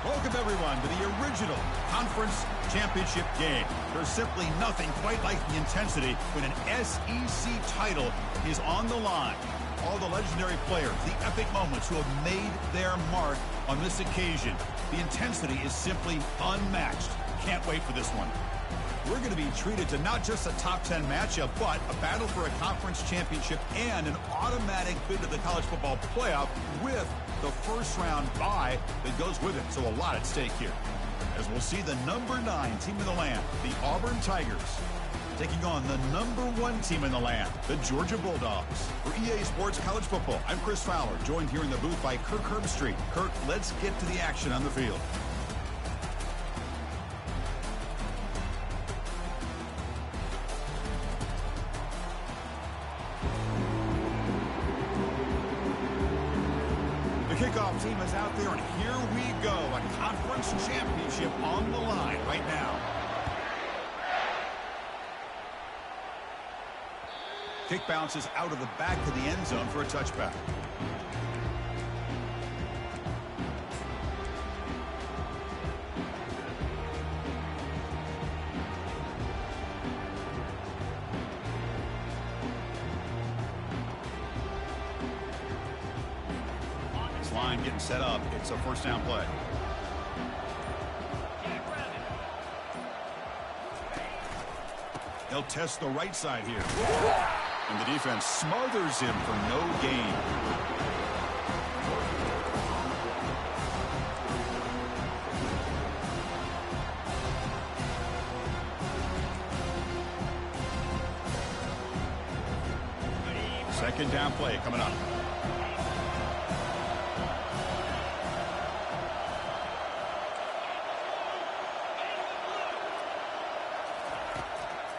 Welcome, everyone, to the original conference championship game. There's simply nothing quite like the intensity when an SEC title is on the line. All the legendary players, the epic moments who have made their mark on this occasion. The intensity is simply unmatched. Can't wait for this one. We're going to be treated to not just a top 10 matchup, but a battle for a conference championship and an automatic bid to the college football playoff with the first round bye that goes with it. So a lot at stake here. As we'll see the number 9 team in the land, the Auburn Tigers, taking on the number 1 team in the land, the Georgia Bulldogs. For EA Sports College Football, I'm Chris Fowler, joined here in the booth by Kirk Herbstreit. Kirk, let's get to the action on the field. Kickoff team is out there, and here we go. A conference championship on the line right now. Kick bounces out of the back of the end zone for a touchback. Line getting set up. It's a first down play. They'll test the right side here. And the defense smothers him for no gain. Second down play coming up.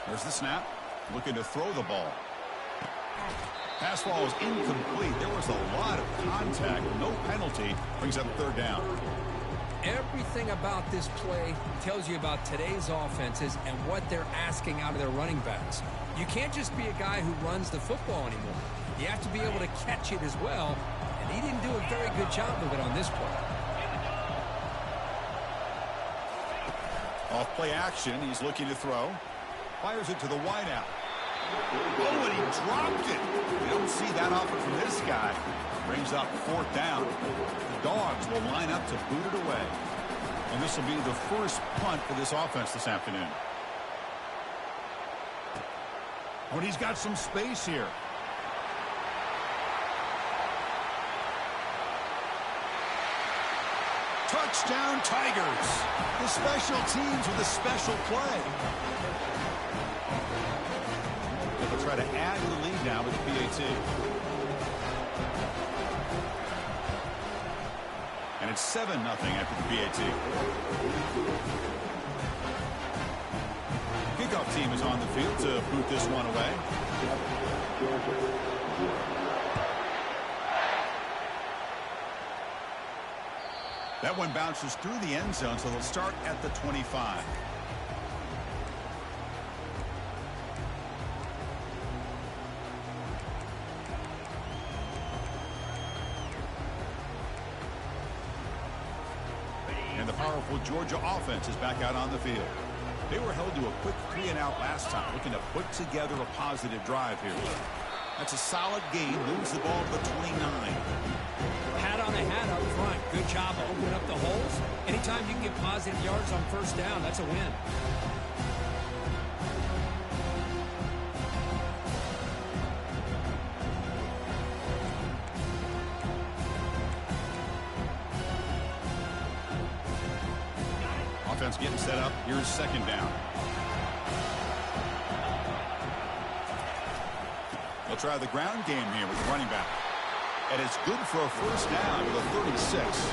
There's the snap. Looking to throw the ball. Pass ball is incomplete. There was a lot of contact. No penalty. Brings up third down. Everything about this play tells you about today's offenses and what they're asking out of their running backs. You can't just be a guy who runs the football anymore. You have to be able to catch it as well, and he didn't do a very good job of it on this play. Off play action. He's looking to throw. Fires it to the wideout. Oh, and he dropped it. We don't see that often from this guy. Brings up fourth down. The Dogs will line up to boot it away. And this will be the first punt for this offense this afternoon. But he's got some space here. Touchdown, Tigers. The special teams with a special play. They'll try to add to the lead now with the PAT. And it's 7-0 after the PAT. Kickoff team is on the field to boot this one away. That one bounces through the end zone, so they'll start at the 25. And the powerful Georgia offense is back out on the field. They were held to a quick 3-and-out last time, looking to put together a positive drive here. That's a solid gain, moves the ball to the 29. Hat on a hat up front. Good job of opening up the holes. Anytime you can get positive yards on first down, that's a win. Offense getting set up. Here's second down. They'll try the ground game here with the running back. And it's good for a first down to the 36.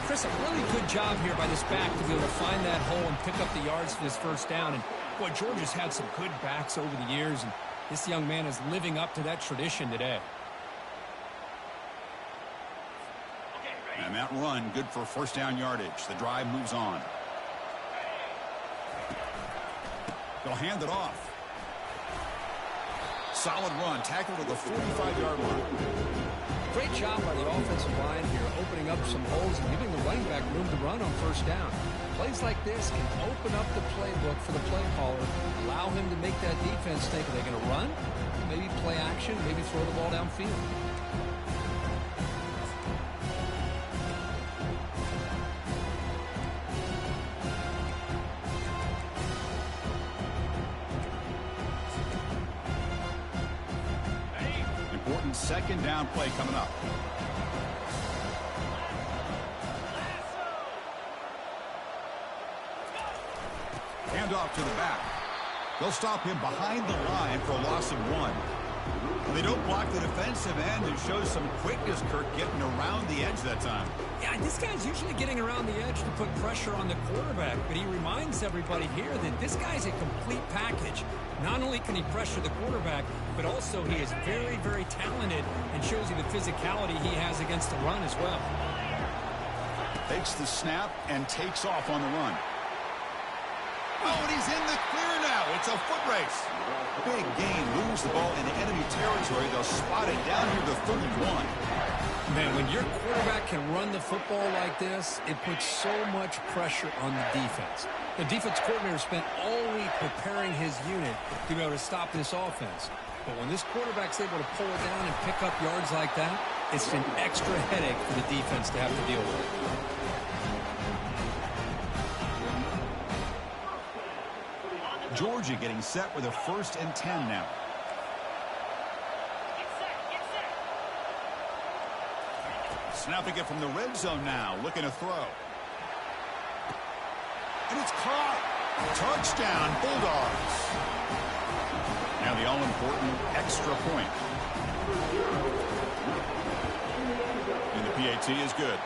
Chris, a really good job here by this back to be able to find that hole and pick up the yards for this first down. And, boy, Georgia's had some good backs over the years, and this young man is living up to that tradition today. And that run, good for first down yardage. The drive moves on. They'll hand it off. Solid run, tackle to the 45-yard line. Great job by the offensive line here, opening up some holes and giving the running back room to run on first down. Plays like this can open up the playbook for the play caller, allow him to make that defense think, are they going to run? Maybe play action, maybe throw the ball downfield. Important second down play coming up. Hand off to the back. They'll stop him behind the line for a loss of 1. They don't block the defensive end and shows some quickness, Kirk, getting around the edge that time. Yeah, this guy's usually getting around the edge to put pressure on the quarterback, but he reminds everybody here that this guy's a complete package. Not only can he pressure the quarterback, but also he is very, very talented and shows you the physicality he has against the run as well. Takes the snap and takes off on the run. Oh, and he's in the clear now. It's a foot race. Big gain. Lose the ball in enemy territory. They'll spot it down here to 31. Man, when your quarterback can run the football like this, it puts so much pressure on the defense. The defense coordinator spent all week preparing his unit to be able to stop this offense. But when this quarterback's able to pull it down and pick up yards like that, it's an extra headache for the defense to have to deal with. Georgia getting set with a 1st and 10 now. Snapping it from the red zone now, looking to throw. And it's caught. Touchdown, Bulldogs. Now the all-important extra point. And the PAT is good.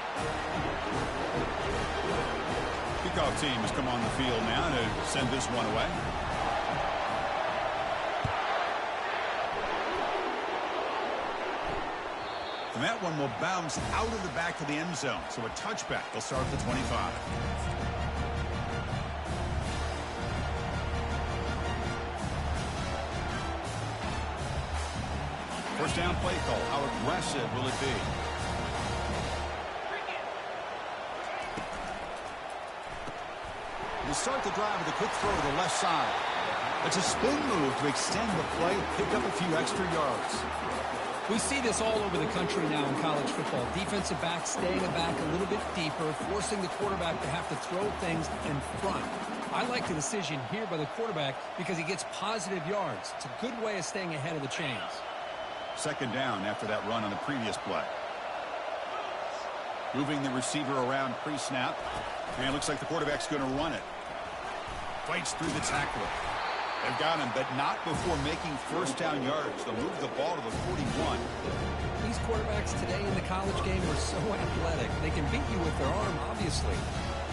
Kickoff team has come on the field now to send this one away. And that one will bounce out of the back to the end zone. So a touchback. They'll start at the 25. First down play call. How aggressive will it be? We'll start the drive with a quick throw to the left side. It's a spin move to extend the play, pick up a few extra yards. We see this all over the country now in college football. Defensive backs staying back a little bit deeper, forcing the quarterback to have to throw things in front. I like the decision here by the quarterback because he gets positive yards. It's a good way of staying ahead of the chains. Second down after that run on the previous play. Moving the receiver around pre-snap. And it looks like the quarterback's going to run it. Fights through the tackler. They've got him, but not before making first down yards. They'll move the ball to the 41. These quarterbacks today in the college game are so athletic. They can beat you with their arm, obviously.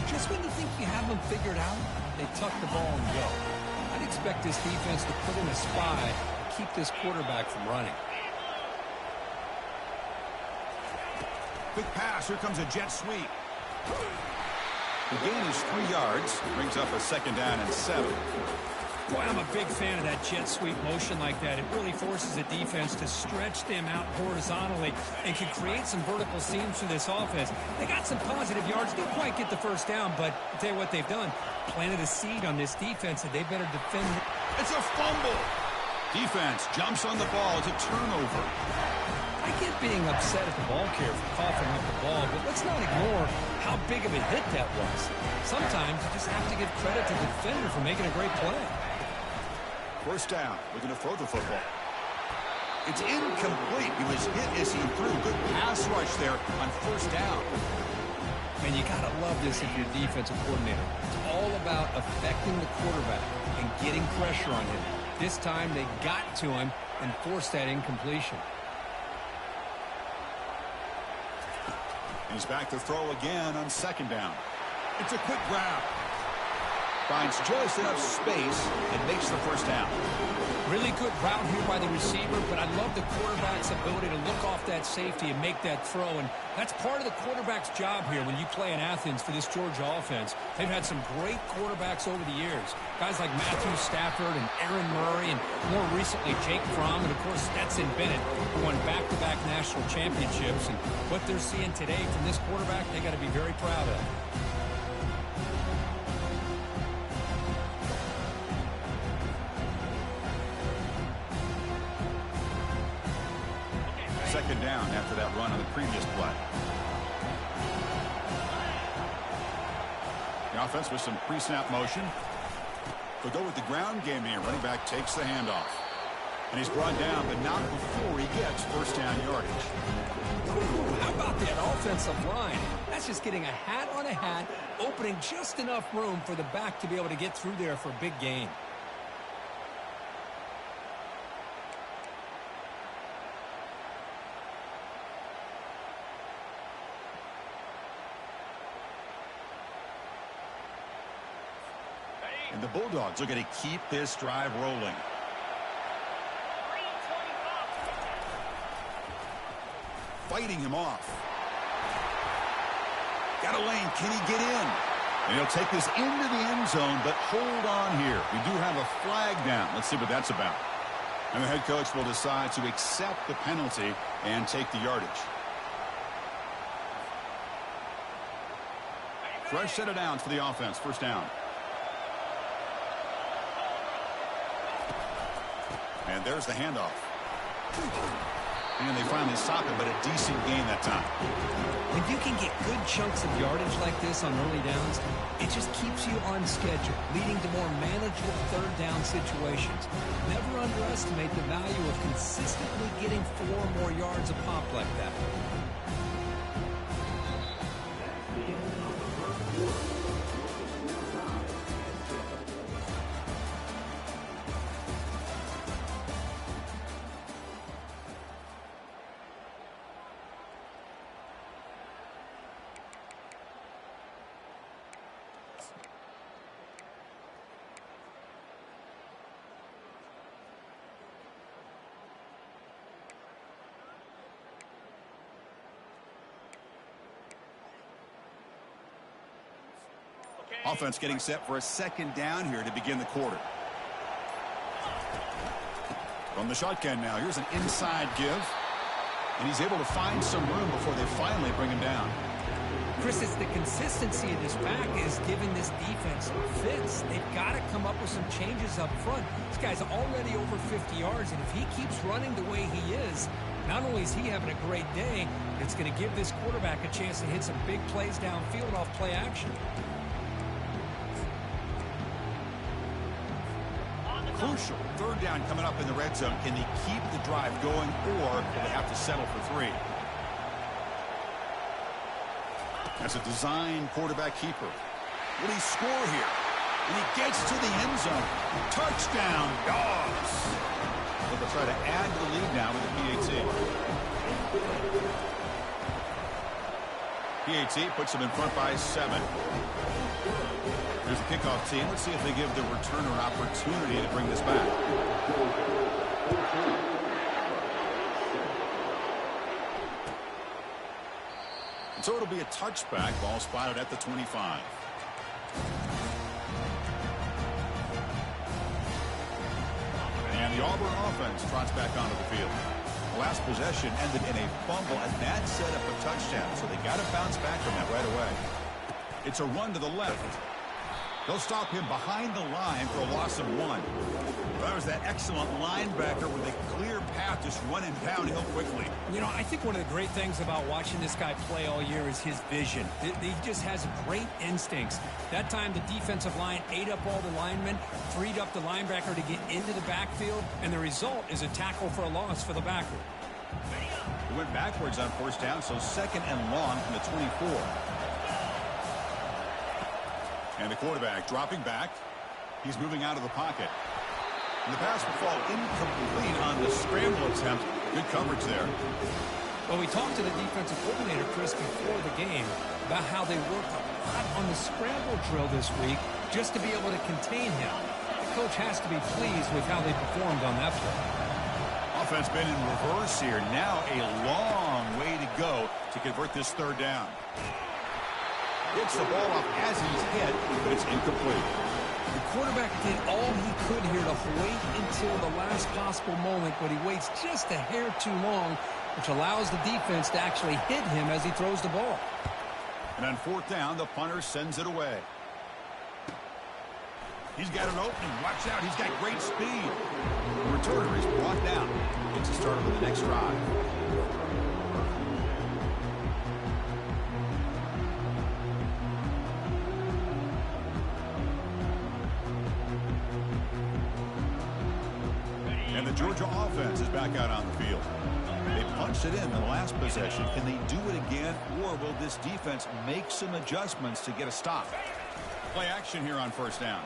Just when you think you have them figured out, they tuck the ball and go. I'd expect this defense to put in a spy to keep this quarterback from running. Quick pass. Here comes a jet sweep. The gain is 3 yards. Brings up a second down and 7. Boy, I'm a big fan of that jet sweep motion like that. It really forces the defense to stretch them out horizontally and can create some vertical seams for this offense. They got some positive yards. Didn't quite get the first down, but I'll tell you what they've done. Planted a seed on this defense, and they better defend it. It's a fumble. Defense jumps on the ball. It's a turnover. I get being upset at the ball carrier for coughing up the ball, but let's not ignore how big of a hit that was. Sometimes you just have to give credit to the defender for making a great play. First down. Looking to throw the football. It's incomplete. He was hit as he threw. Good pass rush there on first down. And you got to love this if you're a defensive coordinator. It's all about affecting the quarterback and getting pressure on him. This time they got to him and forced that incompletion. He's back to throw again on second down. It's a quick grab. Finds just enough space and makes the first down. Really good route here by the receiver, but I love the quarterback's ability to look off that safety and make that throw. And that's part of the quarterback's job here when you play in Athens for this Georgia offense. They've had some great quarterbacks over the years. Guys like Matthew Stafford and Aaron Murray, and more recently Jake Fromm, and of course Stetson Bennett, who won back-to-back national championships. And what they're seeing today from this quarterback, they got to be very proud of. Second down after that run on the previous play. The offense with some pre-snap motion. They'll go with the ground game here. Running back takes the handoff. And he's brought down, but not before he gets first down yardage. Ooh, how about that offensive line? That's just getting a hat on a hat, opening just enough room for the back to be able to get through there for a big gain. And the Bulldogs are going to keep this drive rolling. Fighting him off. Got a lane. Can he get in? And he'll take this into the end zone, but hold on here. We do have a flag down. Let's see what that's about. And the head coach will decide to accept the penalty and take the yardage. Fresh set of downs for the offense. First down. And there's the handoff. And they finally stop it, but a decent gain that time. When you can get good chunks of yardage like this on early downs, it just keeps you on schedule, leading to more manageable third down situations. Never underestimate the value of consistently getting 4 or more yards a pop like that. Offense getting set for a second down here to begin the quarter. From the shotgun now, here's an inside give. And he's able to find some room before they finally bring him down. Chris, it's the consistency of this back is giving this defense fits. They've got to come up with some changes up front. This guy's already over 50 yards, and if he keeps running the way he is, not only is he having a great day, it's going to give this quarterback a chance to hit some big plays downfield off play action. Crucial third down coming up in the red zone. Can they keep the drive going, or will they have to settle for 3? That's a design quarterback keeper. Will he score here? And he gets to the end zone. Touchdown, Dogs! But they'll try to add to the lead now with the PAT. PAT puts them in front by 7. Here's the kickoff team. Let's see if they give the returner an opportunity to bring this back. And so it'll be a touchback. Ball spotted at the 25. And the Auburn offense trots back onto the field. The last possession ended in a fumble, and that set up a touchdown. So they got to bounce back from that right away. It's a run to the left. They'll stop him behind the line for a loss of 1. That was that excellent linebacker with a clear path just running downhill quickly. You know, I think one of the great things about watching this guy play all year is his vision. He just has great instincts. That time the defensive line ate up all the linemen, freed up the linebacker to get into the backfield, and the result is a tackle for a loss for the backer. He went backwards on first down, so second and long from the 24. And the quarterback dropping back. He's moving out of the pocket. And the pass will fall incomplete on the scramble attempt. Good coverage there. Well, we talked to the defensive coordinator, Chris, before the game about how they worked a lot on the scramble drill this week just to be able to contain him. The coach has to be pleased with how they performed on that play. Offense been in reverse here. Now a long way to go to convert this third down. Gets the ball off as he's hit, but it's incomplete. The quarterback did all he could here to wait until the last possible moment, but he waits just a hair too long, which allows the defense to actually hit him as he throws the ball. And on fourth down, the punter sends it away. He's got an opening. Watch out. He's got great speed. The returner is brought down. Gets a start on the next drive. And the Georgia offense is back out on the field. They punched it in the last possession. Can they do it again, or will this defense make some adjustments to get a stop? Play action here on first down.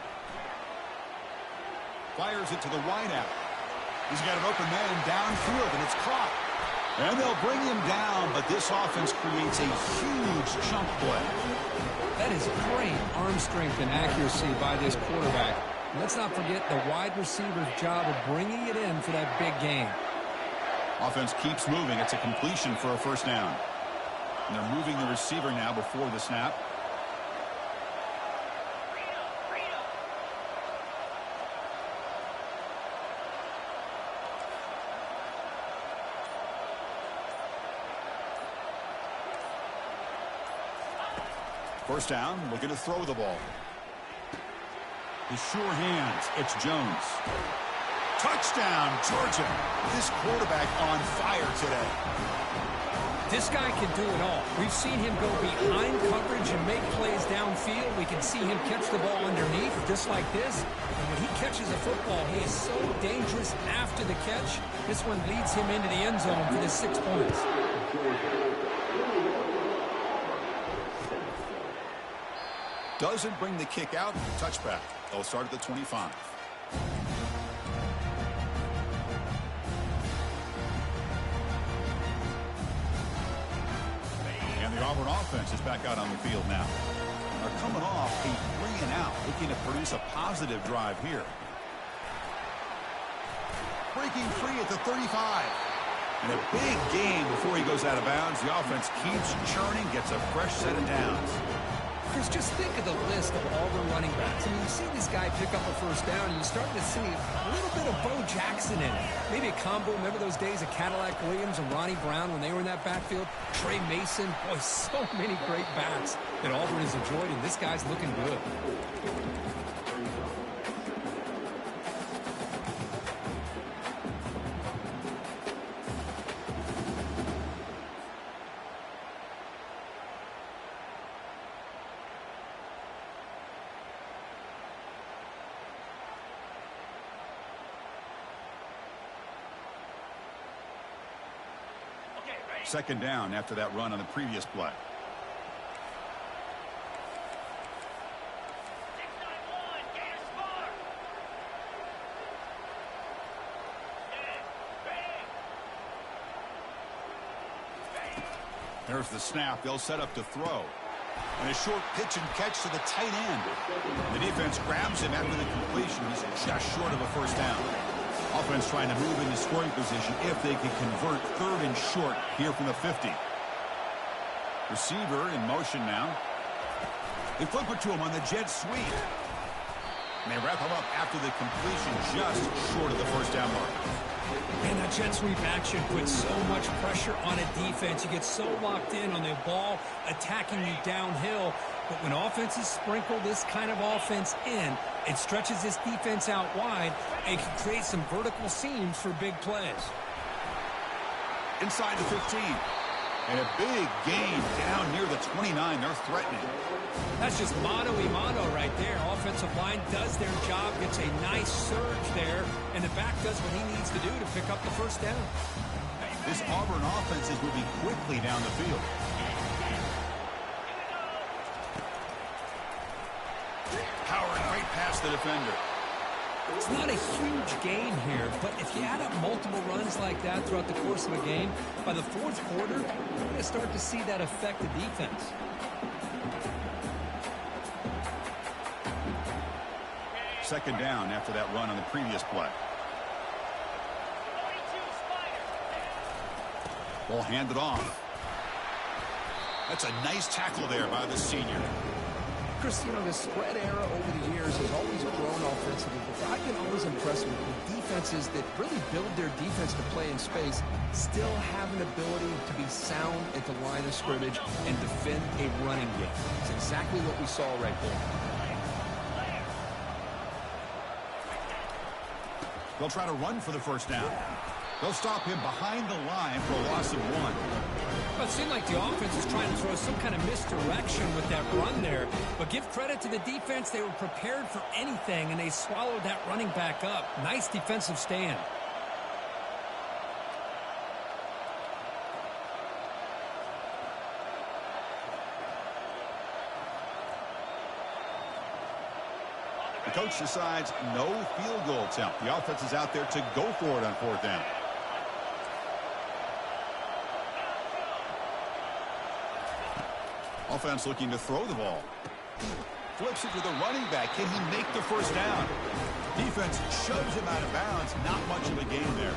Fires it to the wideout. He's got an open man downfield, and it's caught. And they'll bring him down, but this offense creates a huge chunk play. That is great arm strength and accuracy by this quarterback. Let's not forget the wide receiver's job of bringing it in for that big game. Offense keeps moving. It's a completion for a first down. And they're moving the receiver now before the snap. First down, looking to throw the ball. His sure hands, it's Jones. Touchdown, Georgia. This quarterback on fire today. This guy can do it all. We've seen him go behind coverage and make plays downfield. We can see him catch the ball underneath, just like this. And when he catches a football, he is so dangerous after the catch. This one leads him into the end zone for the 6 points. Doesn't bring the kick out. Touchback. They'll start at the 25. And the Auburn offense is back out on the field now. They're coming off a 3 and out, looking to produce a positive drive here. Breaking free at the 35. And a big gain before he goes out of bounds. The offense keeps churning, gets a fresh set of downs. Chris, just think of the list of Auburn running backs. I mean, you see this guy pick up a first down, and you start to see a little bit of Bo Jackson in it. Maybe a combo. Remember those days of Cadillac Williams and Ronnie Brown when they were in that backfield? Trey Mason. Boy, so many great backs that Auburn has enjoyed, and this guy's looking good. Second down after that run on the previous play. There's the snap. They'll set up to throw. And a short pitch and catch to the tight end. The defense grabs him after the completion. He's just short of a first down. Offense trying to move into scoring position if they can convert third and short here from the 50. Receiver in motion now. They flip it to him on the jet sweep. And they wrap him up after the completion just short of the first down mark. Man, that jet sweep action puts so much pressure on a defense. You get so locked in on the ball attacking you downhill. But when offenses sprinkle this kind of offense in, it stretches this defense out wide and can create some vertical seams for big plays. Inside the 15. And a big gain down near the 29. They're threatening. That's just mano-a-mano right there. Offensive line does their job, gets a nice surge there, and the back does what he needs to do to pick up the first down. This Auburn offense is moving quickly down the field. Powering right past the defender. It's not a huge gain here, but if you add up multiple runs like that throughout the course of a game, by the fourth quarter, you're going to start to see that affect the defense. Second down after that run on the previous play. Ball handed off. That's a nice tackle there by the senior. Chris, you know, the spread era over the years has always grown offensively, but I've been always impressed with defenses that really build their defense to play in space, still have an ability to be sound at the line of scrimmage and defend a running game. It's exactly what we saw right there. They'll try to run for the first down. They'll stop him behind the line for a loss of 1. Well, it seemed like the offense was trying to throw some kind of misdirection with that run there. But give credit to the defense. They were prepared for anything, and they swallowed that running back up. Nice defensive stand. The coach decides no field goal attempt. The offense is out there to go for it on fourth down. Offense looking to throw the ball. Flips it to the running back. Can he make the first down? Defense shoves him out of bounds. Not much of a gain there.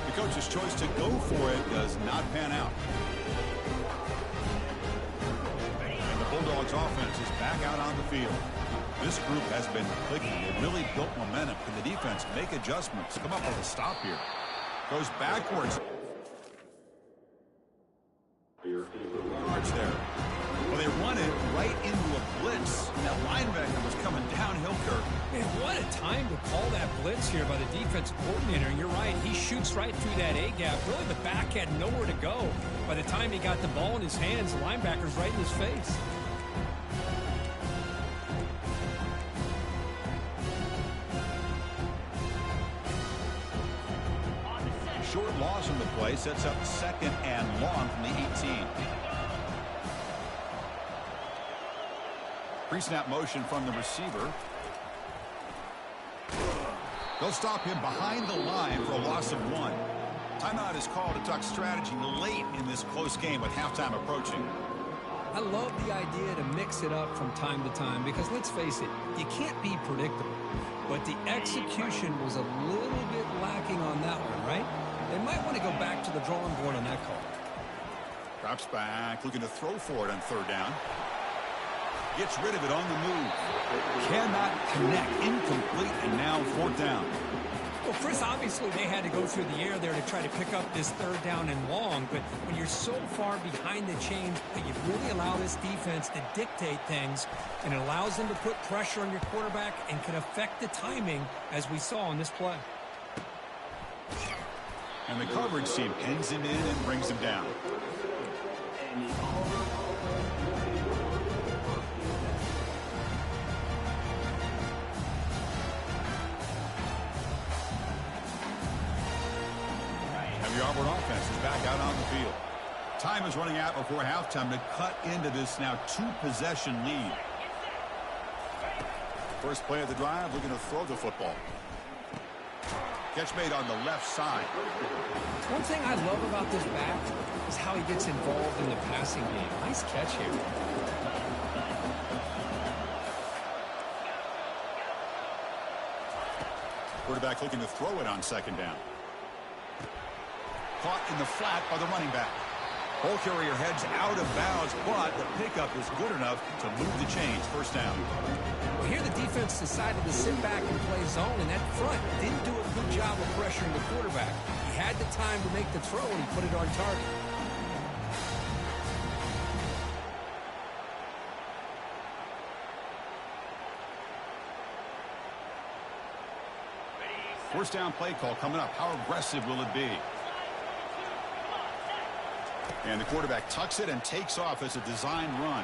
The coach's choice to go for it does not pan out. And the Bulldogs offense is back out on the field. This group has been clicking. They've really built momentum. Can the defense make adjustments? Come up with a stop here. Goes backwards. Yards there. Well, they run it right into a blitz. That linebacker was coming downhill, Kirk. Man, what a time to call that blitz here by the defensive coordinator. You're right. He shoots right through that A-gap. Really, the back had nowhere to go. By the time he got the ball in his hands, the linebacker's right in his face. Short loss on the play sets up second and long from the 18. Pre-snap motion from the receiver. They'll stop him behind the line for a loss of 1. Timeout is called to talk strategy late in this close game with halftime approaching. I love the idea to mix it up from time to time because, let's face it, you can't be predictable. But the execution was a little bit lacking on that one, right? They might want to go back to the drawing board on that call. Drops back, looking to throw for it on third down. Gets rid of it on the move. Cannot connect. Incomplete, and now fourth down. Well, Chris, obviously they had to go through the air there to try to pick up this third down and long, but when you're so far behind the chains, you really allow this defense to dictate things, and it allows them to put pressure on your quarterback and can affect the timing, as we saw on this play. And the coverage team pins him in and brings him down. And the Auburn offense is back out on the field. Time is running out before halftime to cut into this now 2-possession lead. First play of the drive, looking to throw the football. Catch made on the left side. One thing I love about this back is how he gets involved in the passing game. Nice catch here. Quarterback looking to throw it on second down. Caught in the flat by the running back. Ball carrier heads out of bounds, but the pickup is good enough to move the chains. First down. Well, here the defense decided to sit back and play zone, and that front didn't do a good job of pressuring the quarterback. He had the time to make the throw, and he put it on target. First down play call coming up. How aggressive will it be? And the quarterback tucks it and takes off as a design run.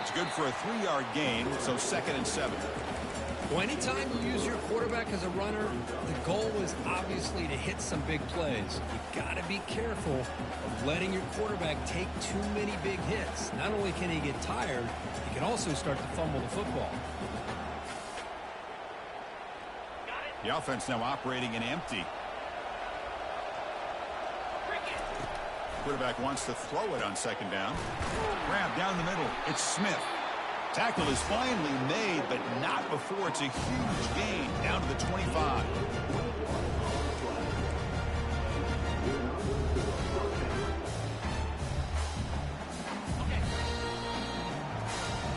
It's good for a 3-yard gain, so second and 7. Well, anytime you use your quarterback as a runner, the goal is obviously to hit some big plays. You've got to be careful of letting your quarterback take too many big hits. Not only can he get tired, he can also start to fumble the football. The offense now operating in empty. Quarterback wants to throw it on second down. Grab down the middle. It's Smith. Tackle is finally made, but not before it's a huge gain down to the 25.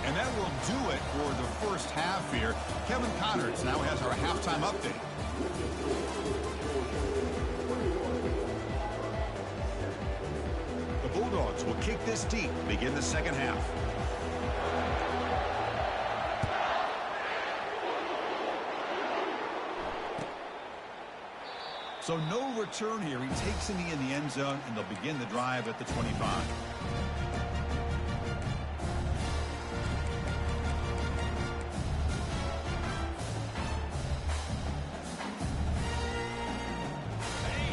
And that will do it for the first half here. Kevin Connors now has our halftime update. The Bulldogs will kick this deep, begin the second half. So no return here. He takes a knee in the end zone, and they'll begin the drive at the 25.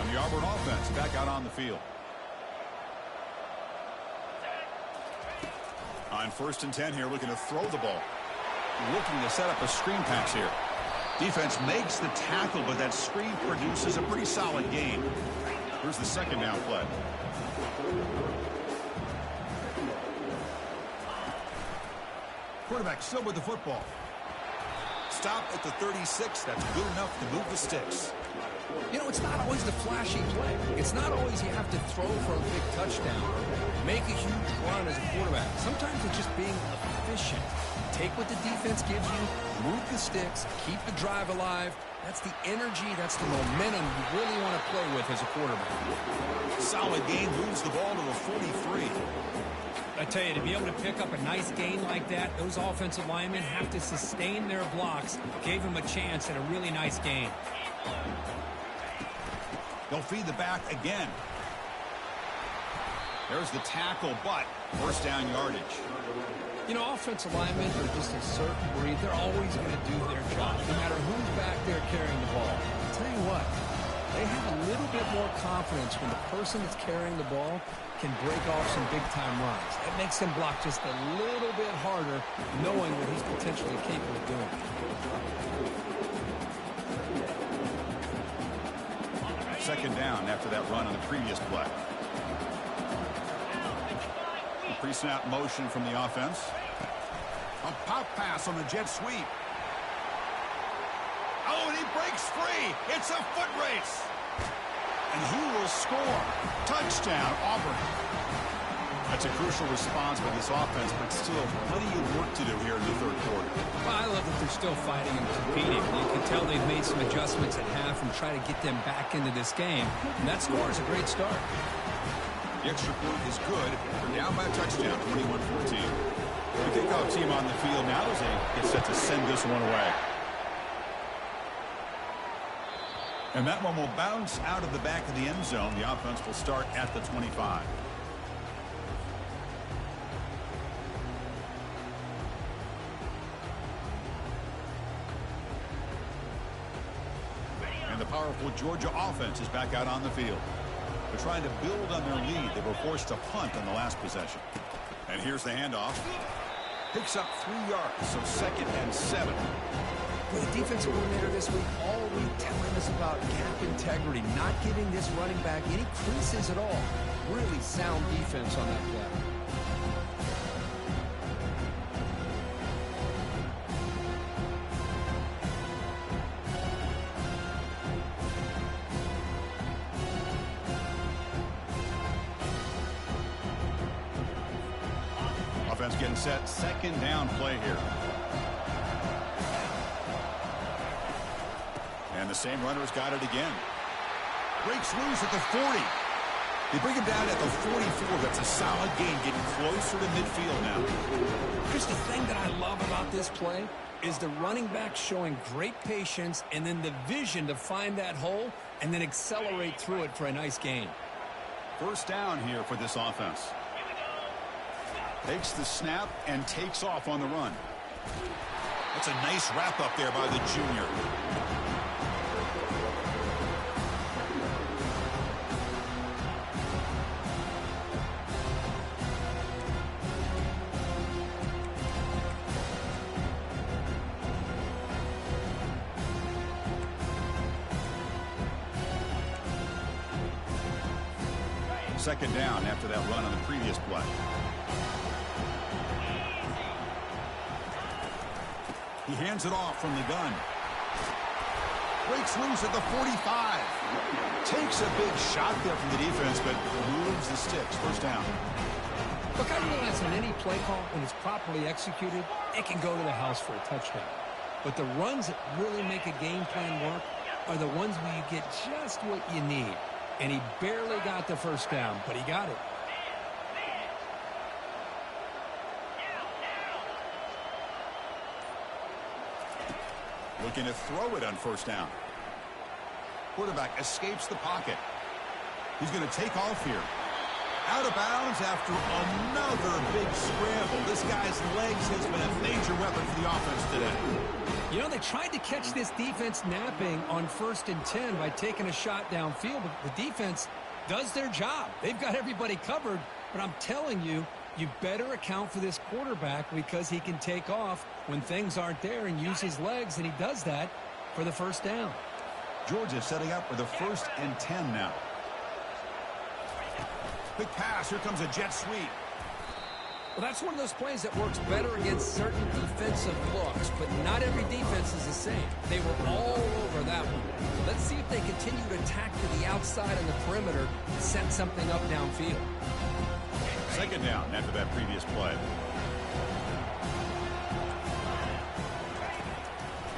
And the Auburn offense back out on the field. On 1st and 10 here, looking to throw the ball. Looking to set up a screen pass here. Defense makes the tackle, but that screen produces a pretty solid gain. Here's the second down play. Quarterback still with the football. Stop at the 36. That's good enough to move the sticks. You know, it's not always the flashy play. It's not always you have to throw for a big touchdown. Make a huge run as a quarterback. Sometimes it's just being efficient. Take what the defense gives you, move the sticks, keep the drive alive. That's the energy, that's the momentum you really want to play with as a quarterback. Solid gain, moves the ball to the 43. I tell you, to be able to pick up a nice gain like that, those offensive linemen have to sustain their blocks. Gave them a chance at a really nice gain. They'll feed the back again. There's the tackle, but first down yardage. You know, offensive linemen are just a certain breed. They're always going to do their job, no matter who's back there carrying the ball. I'll tell you what, they have a little bit more confidence when the person that's carrying the ball can break off some big-time runs. That makes them block just a little bit harder, knowing what he's potentially capable of doing. Second down after that run on the previous play. Pre-snap motion from the offense. A pop pass on the jet sweep. Oh, and he breaks free. It's a foot race. And who will score? Touchdown, Auburn. That's a crucial response by this offense, but still plenty of work to do here in the third quarter. Well, I love that they're still fighting and competing. You can tell they've made some adjustments at half and try to get them back into this game. And that score is a great start. The extra point is good. They're down by a touchdown, 21-14. The kickoff team on the field now as they get set to send this one away. And that one will bounce out of the back of the end zone. The offense will start at the 25. And the powerful Georgia offense is back out on the field. They're trying to build on their lead. They were forced to punt on the last possession. And here's the handoff. Picks up 3 yards, so 2nd and 7. Well, the defensive coordinator this week all week telling us about gap integrity, not giving this running back any creases at all. Really sound defense on that play. Offense getting set. Second down play here. And the same runner's got it again. Breaks loose at the 40. They bring him down at the 44. That's a solid gain, getting closer to midfield now. Chris, the thing that I love about this play is the running back showing great patience and then the vision to find that hole and then accelerate through it for a nice gain. First down here for this offense. Takes the snap and takes off on the run. That's a nice wrap up there by the junior. second down after that run on the previous play. He hands it off from the gun. Breaks loose at the 45. Takes a big shot there from the defense, but moves the sticks. First down. Look, I realize on any play call, when it's properly executed, it can go to the house for a touchdown. But the runs that really make a game plan work are the ones where you get just what you need. And he barely got the first down, but he got it. Looking to throw it on first down. Quarterback escapes the pocket. He's going to take off here. Out of bounds after another big scramble. This guy's legs has been a major weapon for the offense today. You know, they tried to catch this defense napping on 1st and 10 by taking a shot downfield, but the defense does their job. They've got everybody covered, but I'm telling you, you better account for this quarterback because he can take off when things aren't there and use his legs, and he does that for the first down. Georgia setting up for the 1st and 10 now. Quick pass. Here comes a jet sweep. Well, that's one of those plays that works better against certain defensive looks, but not every defense is the same. They were all over that one. Let's see if they continue to attack to the outside on the perimeter and set something up downfield. Second down after that previous play.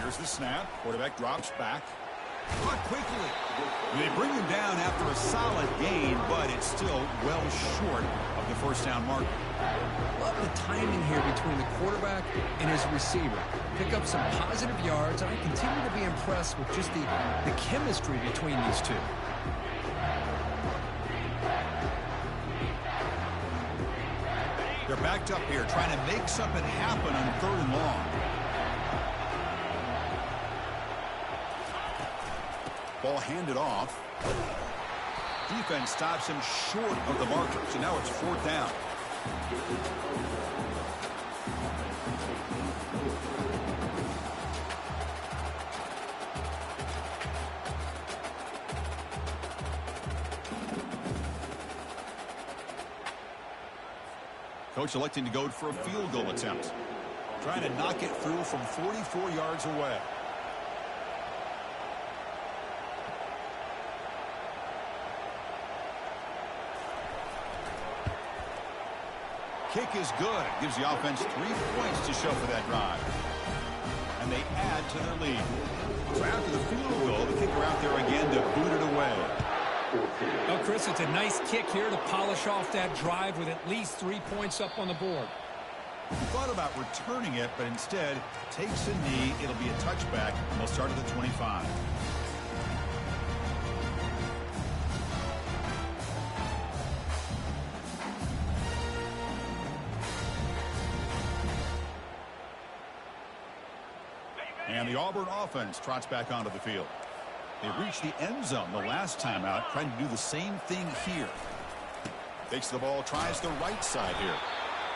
Here's the snap. Quarterback drops back. Caught quickly. They bring him down after a solid gain, but it's still well short of the first down marker. Love the timing here between the quarterback and his receiver. Pick up some positive yards, and I continue to be impressed with just the chemistry between these two. They're backed up here trying to make something happen on 3rd and long. Ball handed off. Defense stops him short of the marker, so now it's 4th down. Coach electing to go for a field goal attempt. Trying to knock it through from 44 yards away. Kick is good. Gives the offense 3 points to show for that drive. And they add to their lead. So after the field goal, the kicker out there again to boot it away. Oh, Chris, it's a nice kick here to polish off that drive with at least 3 points up on the board. He thought about returning it, but instead takes a knee. It'll be a touchback, and they'll start at the 25. And the Auburn offense trots back onto the field. They reached the end zone the last time out, trying to do the same thing here. Takes the ball, tries the right side here.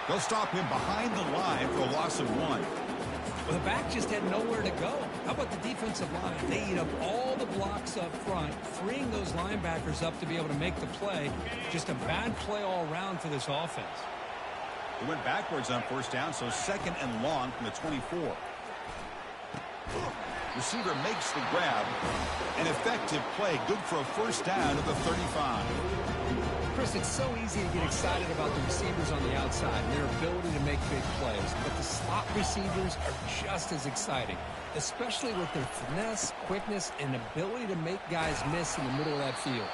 They'll stop him behind the line for a loss of 1. Well, the back just had nowhere to go. How about the defensive line? They eat up all the blocks up front, freeing those linebackers up to be able to make the play. Just a bad play all around for this offense. They went backwards on first down, so 2nd and long from the 24. Receiver makes the grab. An effective play. Good for a first down at the 35. Chris, it's so easy to get excited about the receivers on the outside and their ability to make big plays. But the slot receivers are just as exciting, especially with their finesse, quickness, and ability to make guys miss in the middle of that field.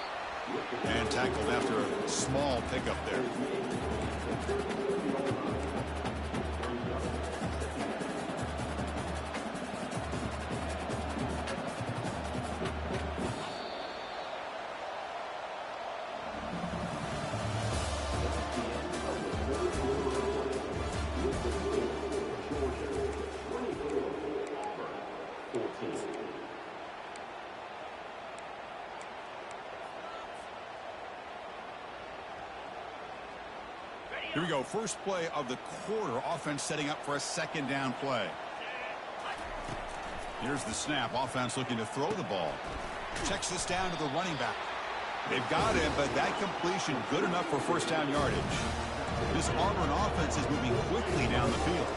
And tackled after a small pickup there. Here we go. First play of the quarter. Offense setting up for a 2nd down play. Here's the snap. Offense looking to throw the ball. Checks this down to the running back. They've got him, but that completion good enough for first down yardage. This Auburn offense is moving quickly down the field.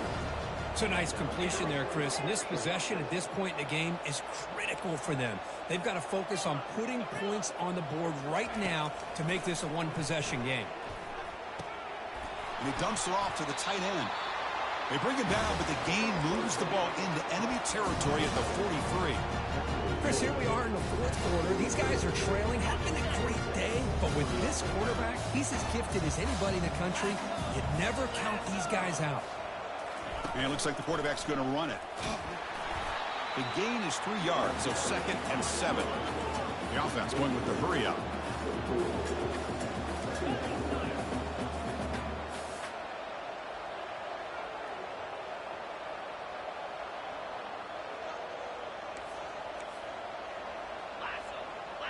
It's a nice completion there, Chris. And this possession at this point in the game is critical for them. They've got to focus on putting points on the board right now to make this a one-possession game. And he dumps it off to the tight end. They bring him down, but the gain moves the ball into enemy territory at the 43. Chris, here we are in the fourth quarter. These guys are trailing. Having a great day, but with this quarterback, he's as gifted as anybody in the country. You never count these guys out. And it looks like the quarterback's going to run it. The gain is 3 yards, so 2nd and 7. The offense going with the hurry up.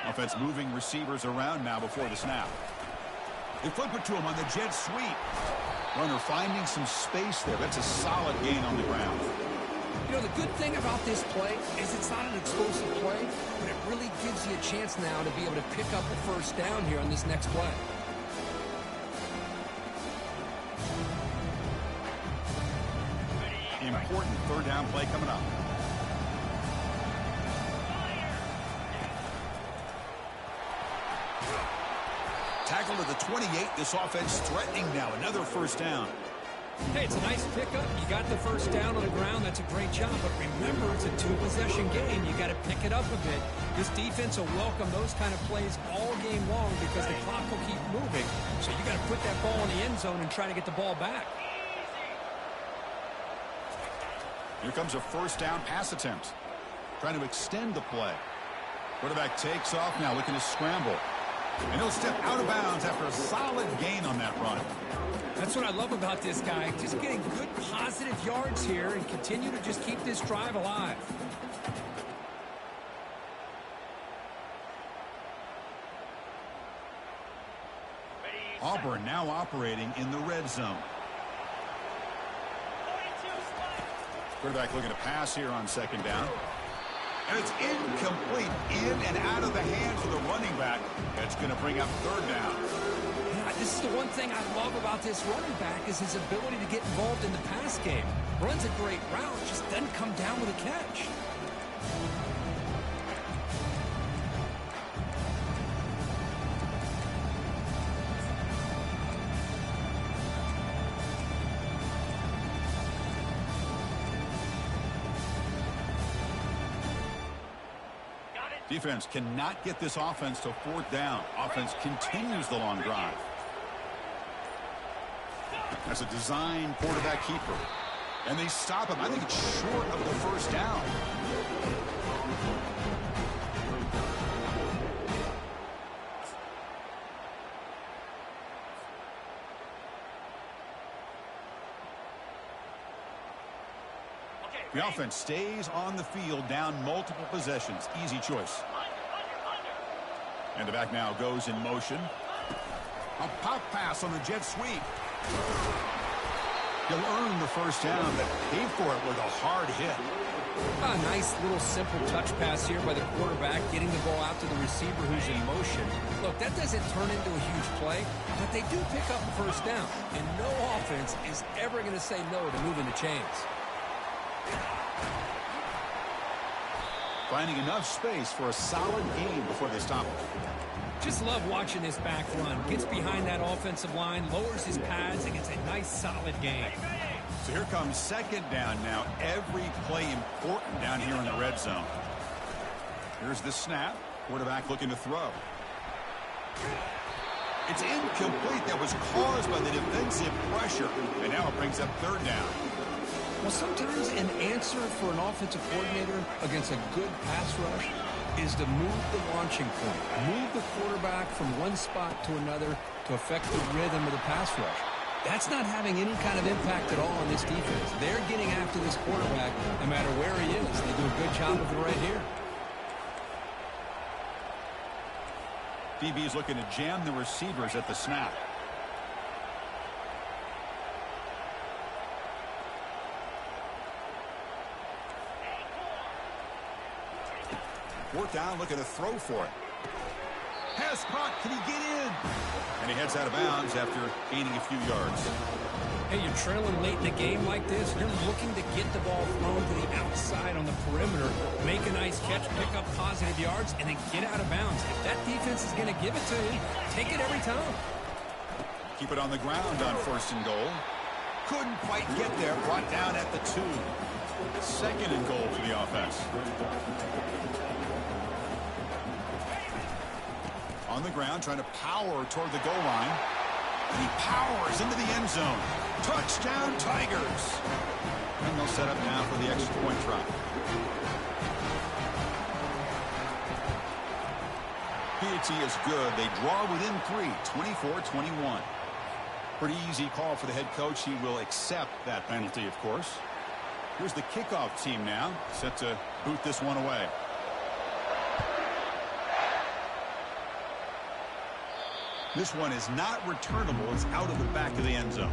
Offense moving receivers around now before the snap. They flip it to him on the jet sweep. Runner finding some space there. That's a solid gain on the ground. You know, the good thing about this play is it's not an explosive play, but it really gives you a chance now to be able to pick up a first down here on this next play. Important third down play coming up. Tackle to the 28. This offense threatening now. Another first down. Hey, it's a nice pickup. You got the first down on the ground. That's a great job. But remember, it's a two-possession game. You got to pick it up a bit. This defense will welcome those kind of plays all game long because the clock will keep moving. So you got to put that ball in the end zone and try to get the ball back. Here comes a first down pass attempt. Trying to extend the play. Quarterback takes off now, looking to scramble. And he'll step out of bounds after a solid gain on that run. That's what I love about this guy. Just getting good positive yards here and continue to just keep this drive alive. Auburn now operating in the red zone. Quarterback looking to pass here on second down. And it's incomplete. In and out of the hands of the running back. That's going to bring up third down. Yeah, this is the one thing I love about this running back is his ability to get involved in the pass game. Runs a great route, just doesn't come down with a catch. Defense cannot get this offense to fourth down. Offense continues the long drive. That's a design quarterback keeper. And they stop him. I think it's short of the first down. The offense stays on the field down multiple possessions. Easy choice. And the back now goes in motion. A pop pass on the jet sweep. He'll earn the first down, but paid for it with a hard hit. A nice little simple touch pass here by the quarterback, getting the ball out to the receiver who's in motion. Look, that doesn't turn into a huge play, but they do pick up a first down. And no offense is ever going to say no to moving the chains. Finding enough space for a solid gain before they stop him. Just love watching this back run. Gets behind that offensive line, lowers his pads, and gets a nice solid gain. So here comes second down now. Every play important down here in the red zone. Here's the snap. Quarterback looking to throw. It's incomplete. That was caused by the defensive pressure. And now it brings up third down. Well, sometimes an answer for an offensive coordinator against a good pass rush is to move the launching point. Move the quarterback from one spot to another to affect the rhythm of the pass rush. That's not having any kind of impact at all on this defense. They're getting after this quarterback no matter where he is. They do a good job of it right here. DB is looking to jam the receivers at the snap. Fourth down, looking to throw for it. pass caught. Can he get in? And he heads out of bounds after gaining a few yards. Hey, you're trailing late in a game like this. You're looking to get the ball thrown to the outside on the perimeter, make a nice catch, pick up positive yards, and then get out of bounds. If that defense is going to give it to you, take it every time. Keep it on the ground on 1st and goal. Couldn't quite get there. Brought down at the 2. 2nd and goal for the offense. On the ground, trying to power toward the goal line. He powers into the end zone. Touchdown, Tigers. And they'll set up now for the extra point try. Piety is good. They draw within 3, 24-21. Pretty easy call for the head coach. He will accept that penalty, of course. Here's the kickoff team now, set to boot this one away. This one is not returnable. It's out of the back of the end zone.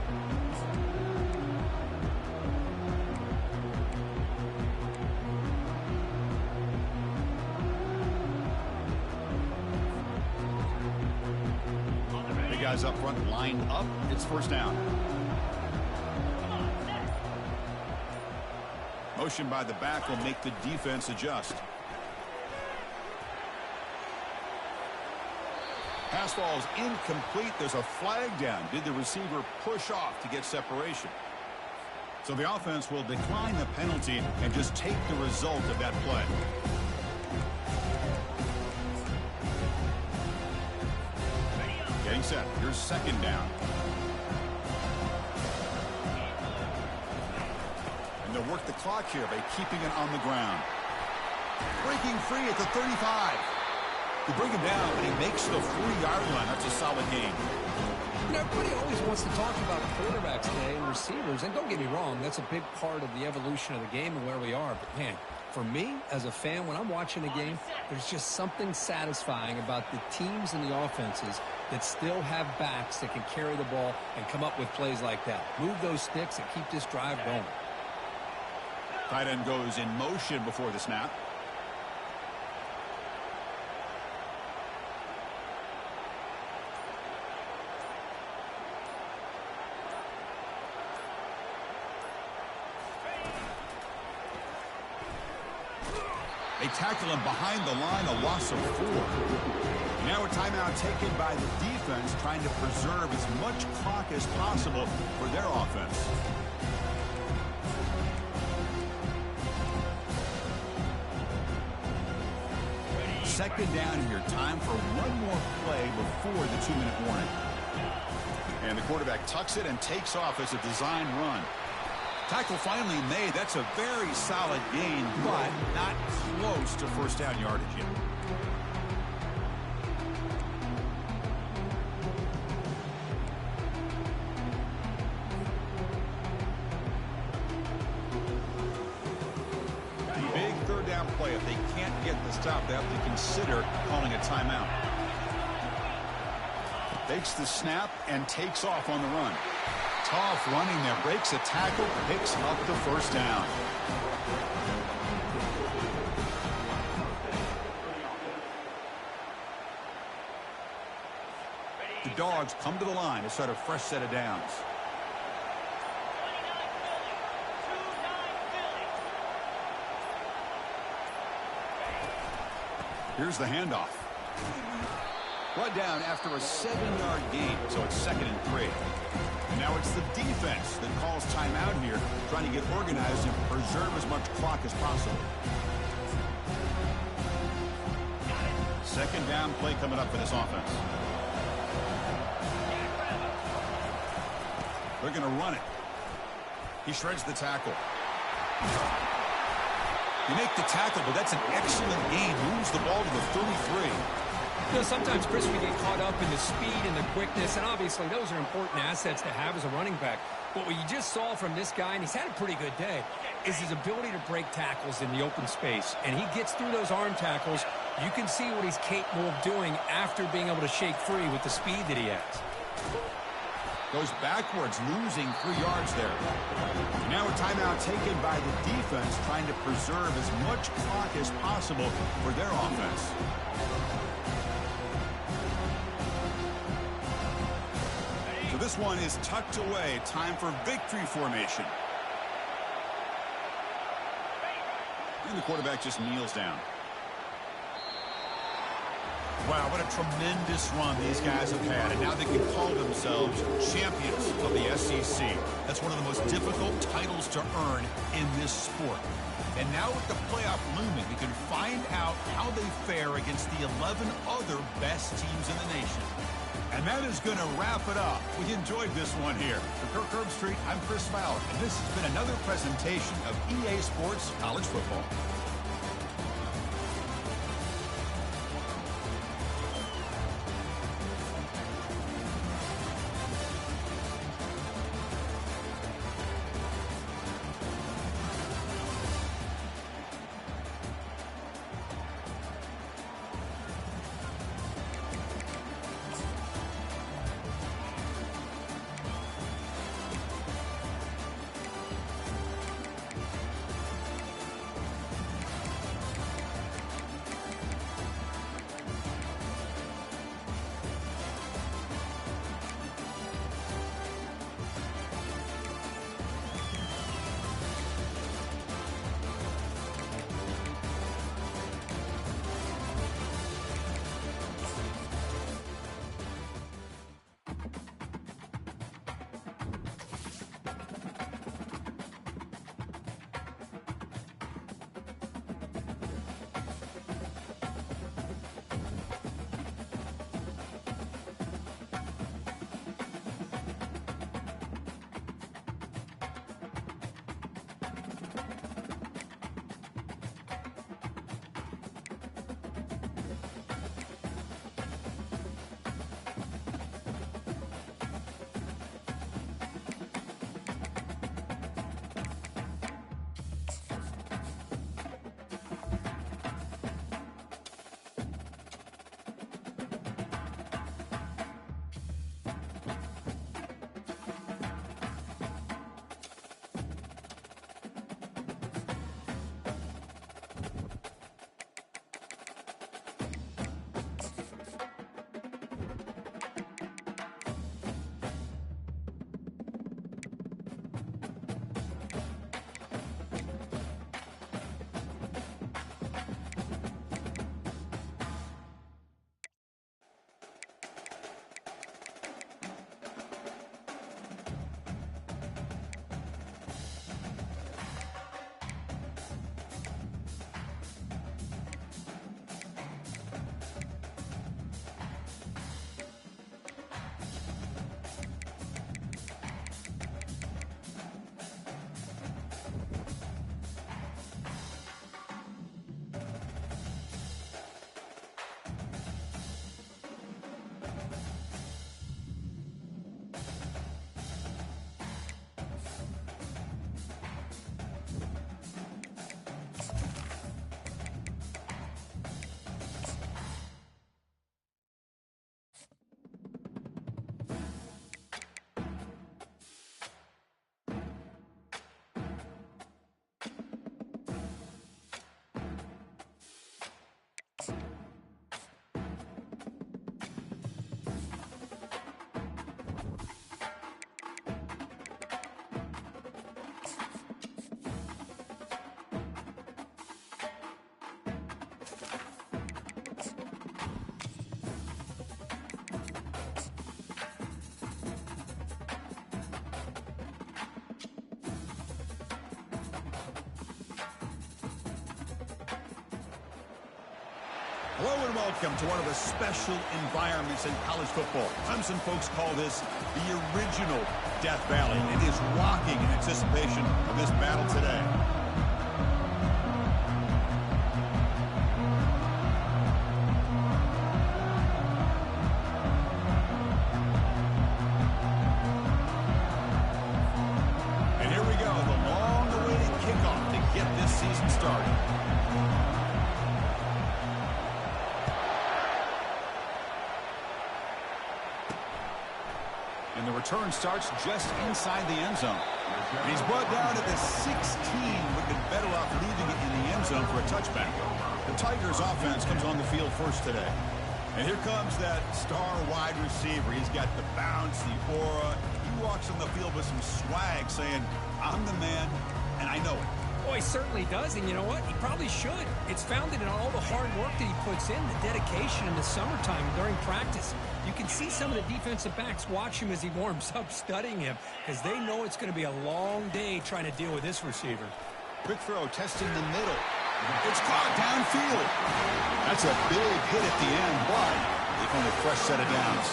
Big guys up front lined up. It's 1st down. Motion by the back will make the defense adjust. Pass ball is incomplete. There's a flag down. Did the receiver push off to get separation? So the offense will decline the penalty and just take the result of that play. Getting set. Here's 2nd down. And they'll work the clock here by keeping it on the ground. Breaking free at the 35. They bring him down, but he makes the 40-yard line. That's a solid game. You know, everybody always wants to talk about quarterbacks today and receivers, and don't get me wrong, that's a big part of the evolution of the game and where we are. But, man, for me, as a fan, when I'm watching a game, there's just something satisfying about the teams and the offenses that still have backs that can carry the ball and come up with plays like that. Move those sticks and keep this drive going. Tight end goes in motion before the snap. They tackle him behind the line, a loss of 4. Now a timeout taken by the defense, trying to preserve as much clock as possible for their offense. Second down here. Time for one more play before the 2-minute warning. And the quarterback tucks it and takes off as a design run. Tackle finally made. That's a very solid gain, but not close to 1st down yardage yet. Big 3rd down play. If they can't get the stop, they have to consider calling a timeout. Takes the snap and takes off on the run. Tough running there, breaks a tackle, picks up the 1st down. The Dogs come to the line to start a fresh set of downs. Here's the handoff. Brought down after a 7-yard gain, so it's 2nd and 3. And now it's the defense that calls timeout here, trying to get organized and preserve as much clock as possible. 2nd down play coming up for this offense. They're going to run it. He shreds the tackle. You make the tackle, but that's an excellent gain. Moves the ball to the 33. You know, sometimes, Chris, we get caught up in the speed and the quickness, and obviously those are important assets to have as a running back. But what you just saw from this guy, and he's had a pretty good day, is his ability to break tackles in the open space. And he gets through those arm tackles. You can see what he's capable of doing after being able to shake free with the speed that he has. Goes backwards, losing 3 yards there. And now a timeout taken by the defense, trying to preserve as much clock as possible for their offense. this one is tucked away. Time for victory formation. And the quarterback just kneels down. Wow, what a tremendous run these guys have had. And now they can call themselves champions of the SEC. That's one of the most difficult titles to earn in this sport. And now with the playoff looming, we can find out how they fare against the 11 other best teams in the nation. And that is going to wrap it up. We enjoyed this one here. For Kirk Herbstreit, I'm Chris Fowler, and this has been another presentation of EA Sports College Football. Hello and welcome to one of the special environments in college football. Clemson folks call this the original Death Valley. It is rocking in anticipation of this battle today. And here we go, the long-awaited kickoff to get this season started. And the return starts just inside the end zone. And he's brought down at the 16. Would have been better off leaving it in the end zone for a touchback. The Tigers offense comes on the field first today. And here comes that star wide receiver. He's got the bounce, the aura. He walks on the field with some swag saying, I'm the man, and I know it. Oh, he certainly does, and you know what? He probably should. It's founded in all the hard work that he puts in, the dedication in the summertime during practice. You can see some of the defensive backs watch him as he warms up, studying him, because they know it's going to be a long day trying to deal with this receiver. Quick throw, testing the middle. It's caught downfield. That's a big hit at the end, but they found a fresh set of downs.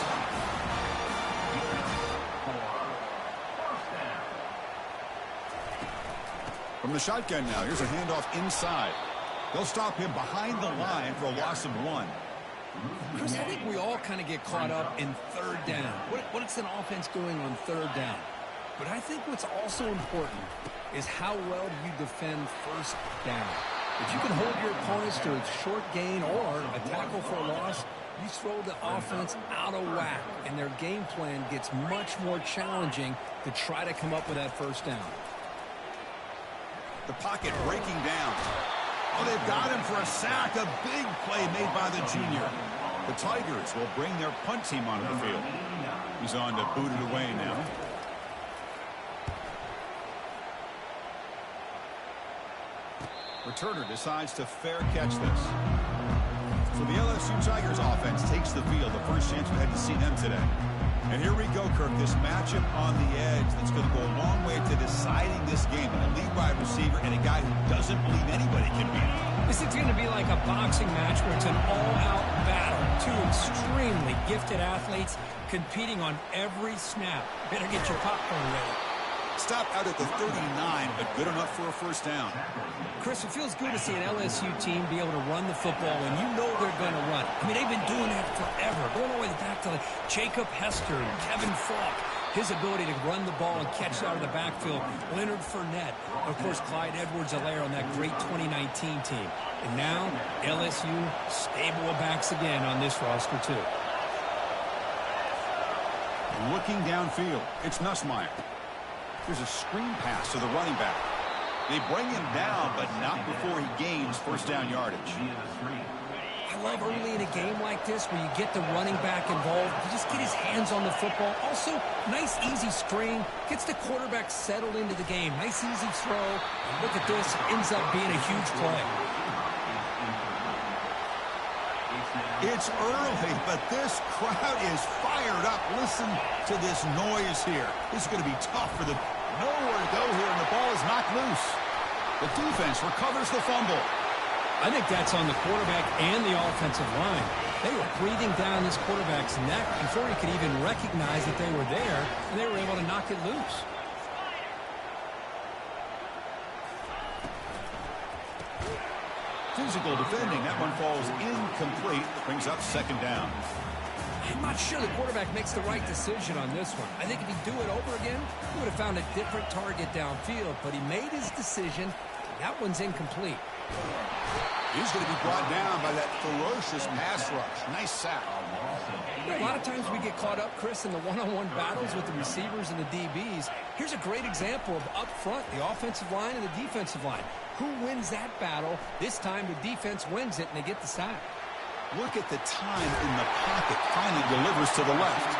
From the shotgun now, here's a handoff inside. They'll stop him behind the line for a loss of 1. Chris, I think we all kind of get caught up in third down. What is an offense doing on third down? But I think what's also important is how well do you defend first down. If you can hold your opponents to a short gain or a tackle for a loss, you throw the offense out of whack, and their game plan gets much more challenging to try to come up with that first down. The pocket breaking down. Oh, they've got him for a sack. A big play made by the junior. The Tigers will bring their punt team onto the field. He's on to boot it away now. Returner decides to fair catch this. So the LSU Tigers offense takes the field. The first chance we had to see them today. And here we go, Kirk. This matchup on the edge that's going to go a long way to deciding this game. A lead wide receiver and a guy who doesn't believe anybody can beat him. This is going to be like a boxing match where it's an all-out battle. Two extremely gifted athletes competing on every snap. Better get your popcorn ready. Stop out at the 39, but good enough for a first down. Chris, it feels good to see an LSU team be able to run the football when you know they're going to run. I mean, they've been doing that forever, going all the way back to Jacob Hester and Kevin Falk. His ability to run the ball and catch out of the backfield. Leonard Fournette. Of course, Clyde Edwards-Helaire on that great 2019 team. And now, LSU stable of backs again on this roster, too. Looking downfield, it's Nussmeier. Here's a screen pass to the running back. They bring him down, but not before he gains first down yardage. I love early in a game like this where you get the running back involved. You just get his hands on the football. Also, nice, easy screen. Gets the quarterback settled into the game. Nice, easy throw. And look at this. Ends up being a huge play. It's early, but this crowd is fired up. Listen to this noise here. This is going to be tough for them. Nowhere to go here, and the ball is knocked loose. The defense recovers the fumble. I think that's on the quarterback and the offensive line. They were breathing down this quarterback's neck before he could even recognize that they were there, and they were able to knock it loose. Physical defending. That one falls incomplete. Brings up second down. I'm not sure the quarterback makes the right decision on this one. I think if he'd do it over again, he would have found a different target downfield, but he made his decision. That one's incomplete. He's going to be brought down by that ferocious pass rush. Nice sack. You know, a lot of times we get caught up, Chris, in the one-on-one battles with the receivers and the DBs. Here's a great example of up front, the offensive line and the defensive line. Who wins that battle? This time the defense wins it, and they get the sack. Look at the time in the pocket. Finally delivers to the left.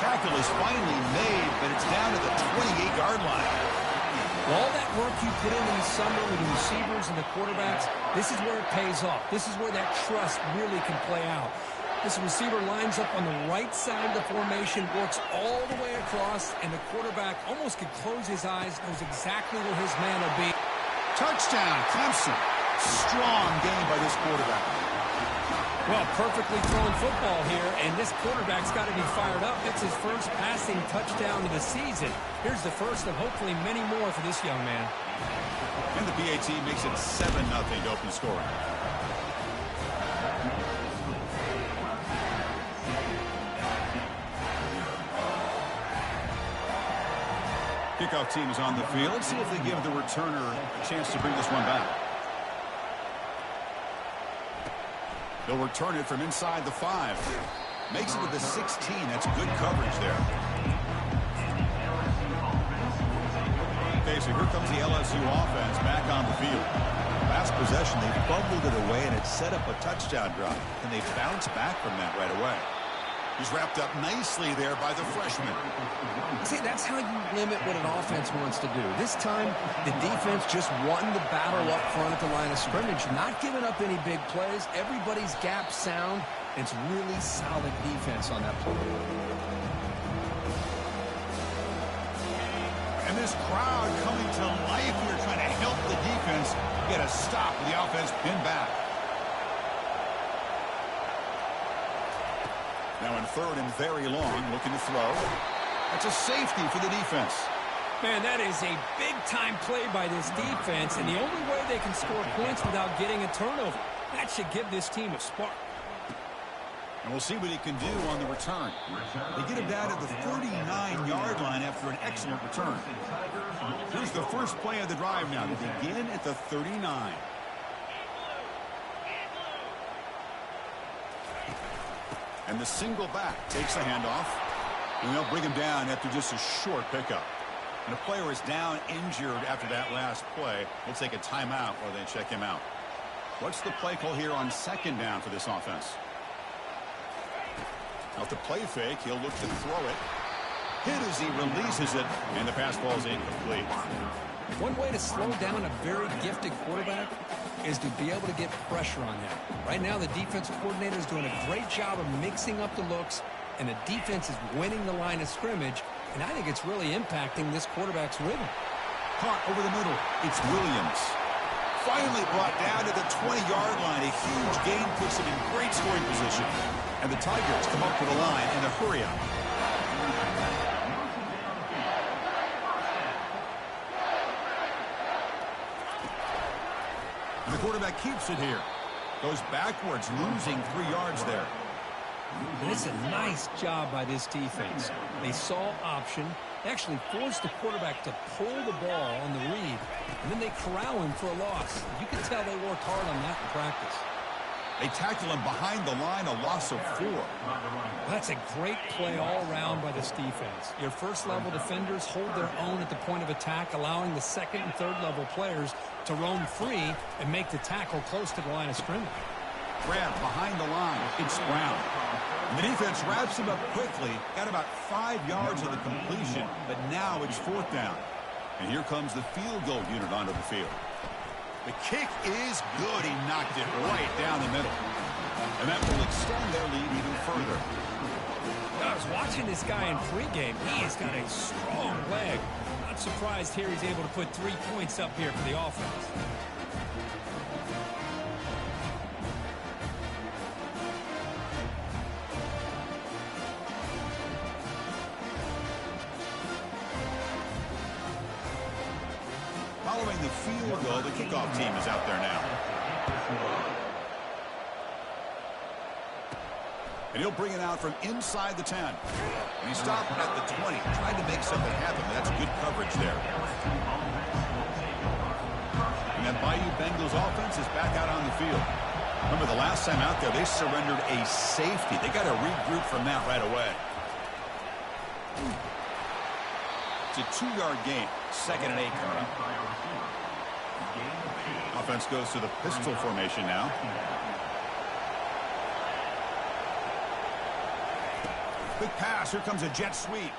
Tackle is finally made, but it's down to the 28-yard line. All that work you put in the summer with the receivers and the quarterbacks, this is where it pays off. This is where that trust really can play out. This receiver lines up on the right side of the formation, works all the way across, and the quarterback almost could close his eyes, knows exactly where his man will be. Touchdown, Clemson. Strong game by this quarterback. Well, perfectly thrown football here, and this quarterback's got to be fired up. It's his first passing touchdown of the season. Here's the first of hopefully many more for this young man. And the PAT makes it 7-0 to open the scoring. Kickoff team is on the field. Let's see if they give the returner a chance to bring this one back. They'll return it from inside the 5. Makes it to the 16. That's good coverage there. Okay, so here comes the LSU offense back on the field. Last possession, they fumbled it away, and it set up a touchdown drive. And they bounced back from that right away. He's wrapped up nicely there by the freshman. See, that's how you limit what an offense wants to do. This time, the defense just won the battle up front at the line of scrimmage, not giving up any big plays. Everybody's gap sound. It's really solid defense on that play. And this crowd coming to life here, trying to help the defense get a stop with the offense pinned back. Now in third and very long, looking to throw. That's a safety for the defense. Man, that is a big-time play by this defense, and the only way they can score points without getting a turnover. That should give this team a spark. And we'll see what he can do on the return. They get him down at the 39-yard line after an excellent return. Here's the first play of the drive now. They begin at the 39. And the single back takes the handoff. And they'll bring him down after just a short pickup. And a player is down injured after that last play. We'll take a timeout while they check him out. What's the play call here on second down for this offense? Out the play fake, he'll look to throw it. Hit as he releases it, and the pass ball is incomplete. One way to slow down a very gifted quarterback is to be able to get pressure on him. Right now, the defensive coordinator is doing a great job of mixing up the looks, and the defense is winning the line of scrimmage, and I think it's really impacting this quarterback's rhythm. Caught over the middle. It's Williams. Finally brought down to the 20-yard line. A huge gain puts him in great scoring position. And the Tigers come up with a line in a hurry-up. And the quarterback keeps it here. Goes backwards, losing 3 yards there. And it's a nice job by this defense. They saw option. They actually forced the quarterback to pull the ball on the read, and then they corral him for a loss. You can tell they worked hard on that in practice. They tackle him behind the line, a loss of 4. That's a great play all around by this defense. Your first-level defenders hold their own at the point of attack, allowing the second and third-level players to roam free and make the tackle close to the line of scrimmage. Grab behind the line. It's Brown. And the defense wraps him up quickly. Got about 5 yards of the completion, but now it's 4th down. And here comes the field goal unit onto the field. The kick is good. He knocked it right down the middle. And that will extend their lead even further. I was watching this guy in pregame. He has got a strong leg. Not surprised here he's able to put 3 points up here for the offense. Following the field goal, the kickoff team is out there now. And he'll bring it out from inside the 10. And he stopped at the 20, trying to make something happen. That's good coverage there. And that Bayou Bengals offense is back out on the field. Remember, the last time out there, they surrendered a safety. They got to regroup from that right away. It's a 2-yard gain. 2nd and 8 coming up. Offense goes to the pistol formation now. Quick pass. Here comes a jet sweep.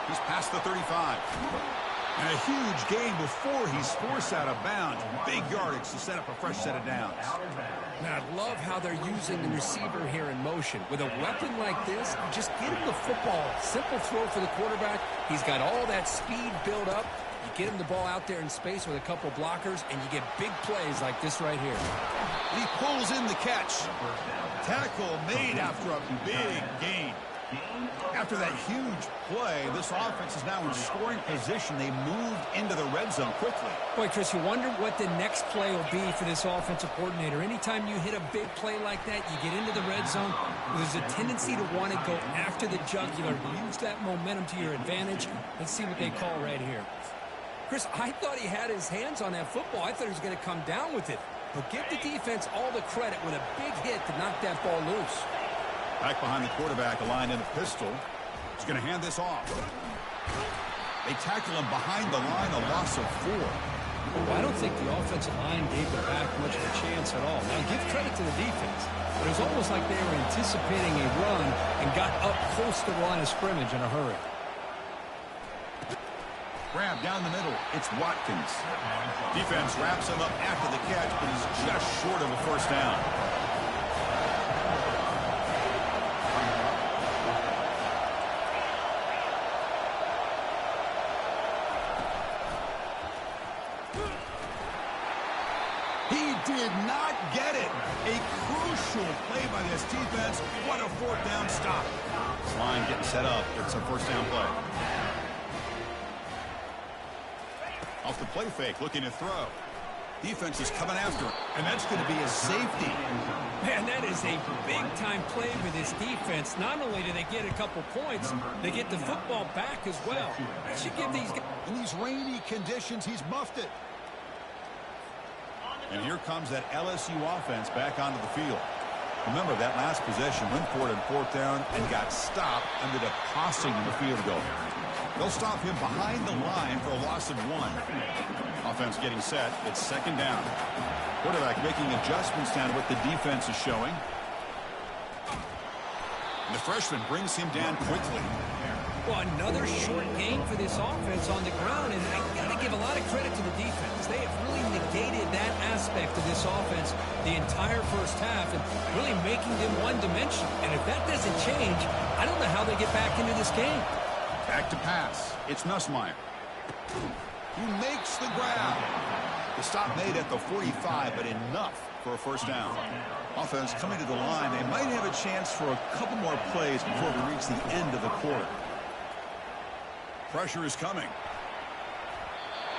He's past the 35. And a huge gain before he's forced out of bounds. Big yardage to set up a fresh set of downs. Now, I love how they're using the receiver here in motion. With a weapon like this, just get him the football. Simple throw for the quarterback. He's got all that speed built up. You get him the ball out there in space with a couple blockers, and you get big plays like this right here. He pulls in the catch. Tackle made after a big gain. After that huge play, this offense is now in scoring position. They moved into the red zone quickly. Boy, Chris, you wonder what the next play will be for this offensive coordinator. Anytime you hit a big play like that, you get into the red zone, there's a tendency to want to go after the jugular, use that momentum to your advantage. Let's see what they call right here. Chris, I thought he had his hands on that football. I thought he was going to come down with it. But give the defense all the credit with a big hit to knock that ball loose. Back behind the quarterback, aligned in a pistol. He's going to hand this off. They tackle him behind the line, a loss of 4. Well, I don't think the offensive line gave the back much of a chance at all. Now, give credit to the defense. But it was almost like they were anticipating a run and got up close to the line of scrimmage in a hurry. Grab down the middle. It's Watkins. Defense wraps him up after the catch, but he's just short of a first down. He did not get it. A crucial play by this defense. What a fourth down stop. This line getting set up. It's a first down play. Off the play fake, looking to throw. Defense is coming after him, and that's going to be a safety. Man, that is a big-time play for this defense. Not only do they get a couple points, they get the football back as well. That should give these guys... In these rainy conditions, he's muffed it. And here comes that LSU offense back onto the field. Remember, that last possession went for it in fourth down and got stopped, ended up costing them a field goal. They'll stop him behind the line for a loss of 1. Offense getting set. It's second down. Quarterback making adjustments down to what the defense is showing. And the freshman brings him down quickly. Well, another short game for this offense on the ground, and I got to give a lot of credit to the defense. They have really negated that aspect of this offense the entire first half and really making them one-dimensional. And if that doesn't change, I don't know how they get back into this game. Back to pass. It's Nussmeier. He makes the grab. The stop made at the 45, but enough for a first down. Offense coming to the line. They might have a chance for a couple more plays before we reach the end of the quarter. Pressure is coming.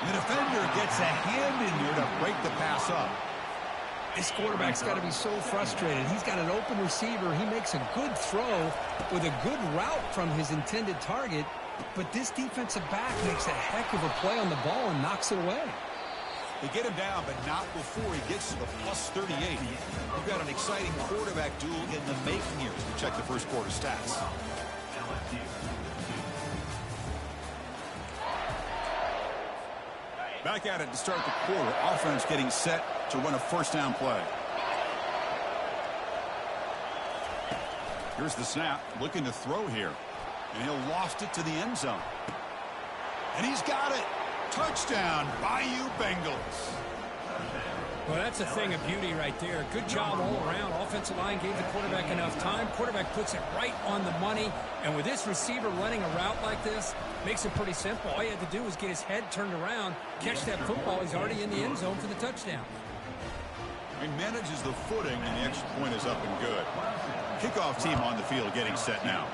And the defender gets a hand in there to break the pass up. This quarterback's got to be so frustrated. He's got an open receiver. He makes a good throw with a good route from his intended target, but this defensive back makes a heck of a play on the ball and knocks it away. They get him down, but not before he gets to the plus 38. We've got an exciting quarterback duel in the making here as we check the first quarter stats. Back at it to start the quarter. Offense getting set to run a first down play. Here's the snap. Looking to throw here. And he'll loft it to the end zone. And he's got it. Touchdown, Bayou Bengals. Well, that's a thing of beauty right there. Good job all around. Offensive line gave the quarterback enough time. Quarterback puts it right on the money. And with this receiver running a route like this, makes it pretty simple. All you had to do was get his head turned around, catch that football. He's already in the end zone for the touchdown. He manages the footing, and the extra point is up and good. Kickoff team on the field getting set now.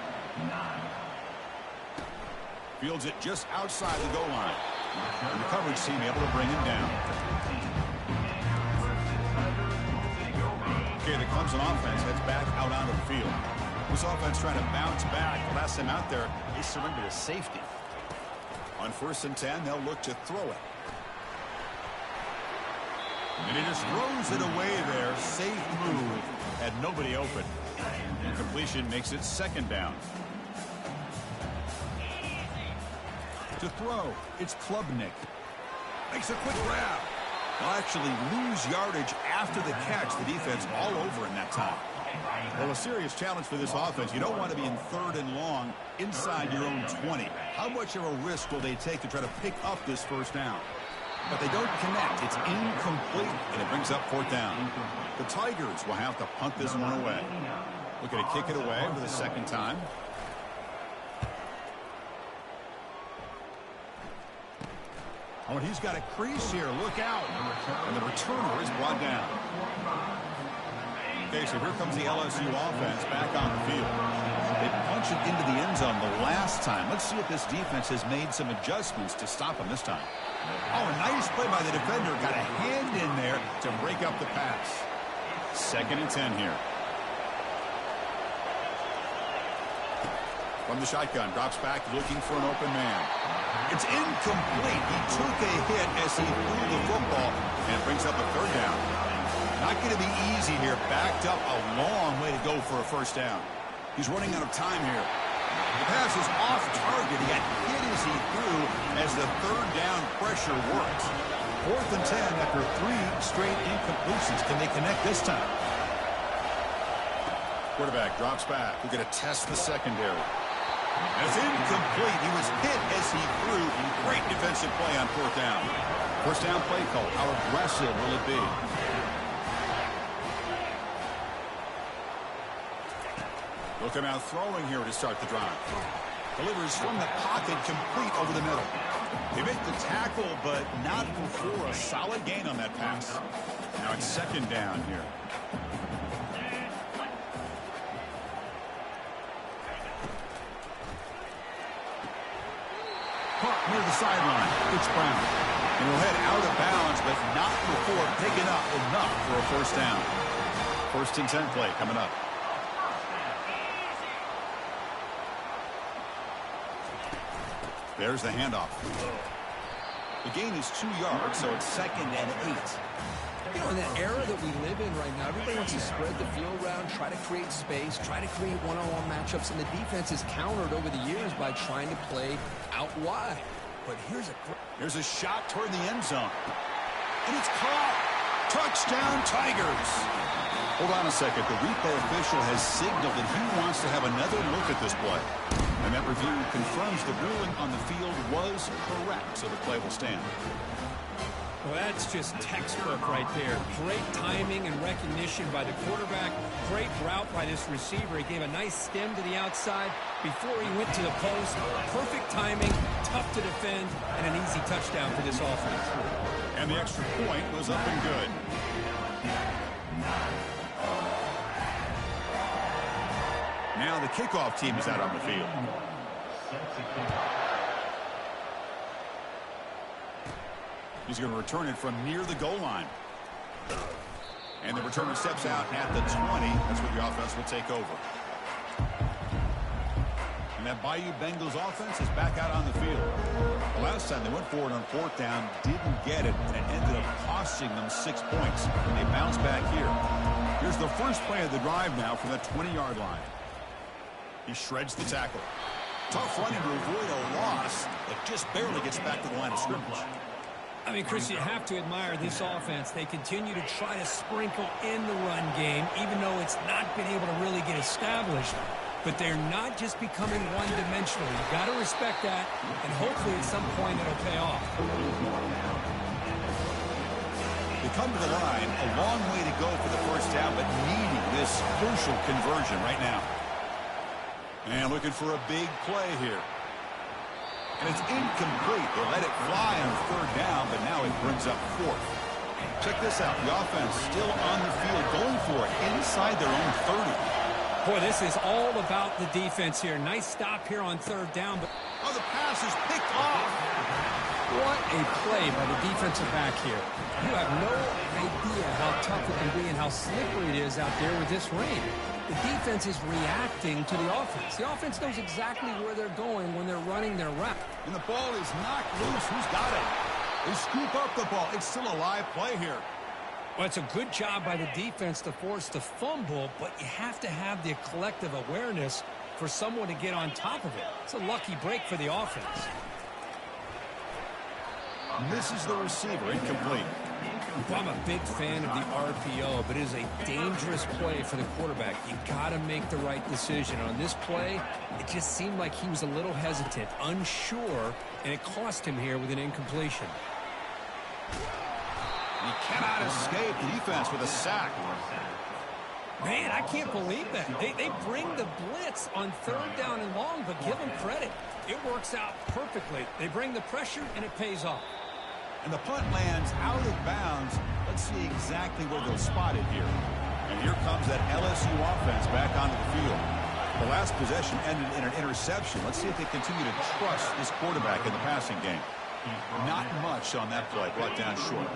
Fields it just outside the goal line. And the coverage team able to bring him down. Okay, the Clemson offense heads back out onto the field. This offense trying to bounce back. The last time out there, they surrendered a safety. On 1st and 10, they'll look to throw it. And he just throws it away there. Safe move. Had nobody open. And completion makes it second down. To throw, it's Klubnik. Makes a quick grab. They'll actually lose yardage after the catch. The defense all over in that time. Well, a serious challenge for this offense. You don't want to be in 3rd and long inside your own 20. How much of a risk will they take to try to pick up this first down? But they don't connect. It's incomplete, and it brings up 4th down. The Tigers will have to punt this one away. Looking to kick it away for the second time. Oh, and he's got a crease here. Look out. And the returner is brought down. Okay, so here comes the LSU offense back on the field. They punch it into the end zone the last time. Let's see if this defense has made some adjustments to stop him this time. Oh, a nice play by the defender. Got a hand in there to break up the pass. 2nd and 10 here. From the shotgun, drops back looking for an open man. It's incomplete. He took a hit as he threw the football, and it brings up a 3rd down. Not going to be easy here. Backed up a long way to go for a first down. He's running out of time here. The pass is off target. He got hit as he threw as the 3rd down pressure works. 4th and 10 after 3 straight incompletions. Can they connect this time? Quarterback drops back. We're going to test the secondary. And it's incomplete. He was hit as he threw. Great defensive play on 4th down. First down play call. How aggressive will it be? They'll come out throwing here to start the drive. Delivers from the pocket, complete over the middle. They make the tackle, but not before a solid gain on that pass. Now it's 2nd down here. Caught near the sideline. It's Brown. And he'll head out of bounds, but not before picking up enough for a first down. 1st and 10 play coming up. There's the handoff. The gain is 2 yards, so it's 2nd and 8. You know, in the era that we live in right now, everybody wants to spread the field around, try to create space, try to create one-on-one matchups, and the defense is countered over the years by trying to play out wide. But here's a shot toward the end zone. And it's caught. Touchdown, Tigers. Hold on a second. The replay official has signaled that he wants to have another look at this play. And that review confirms the ruling on the field was correct, so the play will stand. Well, that's just textbook right there. Great timing and recognition by the quarterback. Great route by this receiver. He gave a nice stem to the outside before he went to the post. Perfect timing, tough to defend, and an easy touchdown for this offense. And the extra point was up and good. Now the kickoff team is out on the field. He's going to return it from near the goal line. And the returner steps out at the 20. That's where the offense will take over. And that Bayou Bengals offense is back out on the field. The last time they went forward on 4th down, didn't get it, and it ended up costing them 6 points. And they bounce back here. Here's the first play of the drive now from the 20-yard line. He shreds the tackle. Tough running to avoid a loss, but just barely gets back to the line of scrimmage. I mean, Chris, you have to admire this offense. They continue to try to sprinkle in the run game, even though it's not been able to really get established. But they're not just becoming one-dimensional. You've got to respect that, and hopefully at some point it'll pay off. They come to the line, a long way to go for the first down, but needing this crucial conversion right now. And looking for a big play here. And it's incomplete. They let it fly on 3rd down, but now it brings up 4th. Check this out. The offense still on the field, going for it inside their own 30. Boy, this is all about the defense here. Nice stop here on 3rd down. But oh, the pass is picked off. What a play by the defensive back here. You have no idea how tough it can be and how slippery it is out there with this rain. The defense is reacting to the offense. The offense knows exactly where they're going when they're running their route. And the ball is knocked loose. Who's got it? They scoop up the ball. It's still a live play here. Well, it's a good job by the defense to force the fumble, but you have to have the collective awareness for someone to get on top of it. It's a lucky break for the offense. Misses the receiver, incomplete. Well, I'm a big fan of the RPO, but it is a dangerous play for the quarterback. You got to make the right decision. On this play, it just seemed like he was a little hesitant, unsure, and it cost him here with an incompletion. He cannot escape the defense with a sack. Man, I can't believe that. They bring the blitz on 3rd down and long, but give them credit. It works out perfectly. They bring the pressure, and it pays off. And the punt lands out of bounds. Let's see exactly where they'll spot it here. And here comes that LSU offense back onto the field. The last possession ended in an interception. Let's see if they continue to trust this quarterback in the passing game. Not much on that play, brought down short.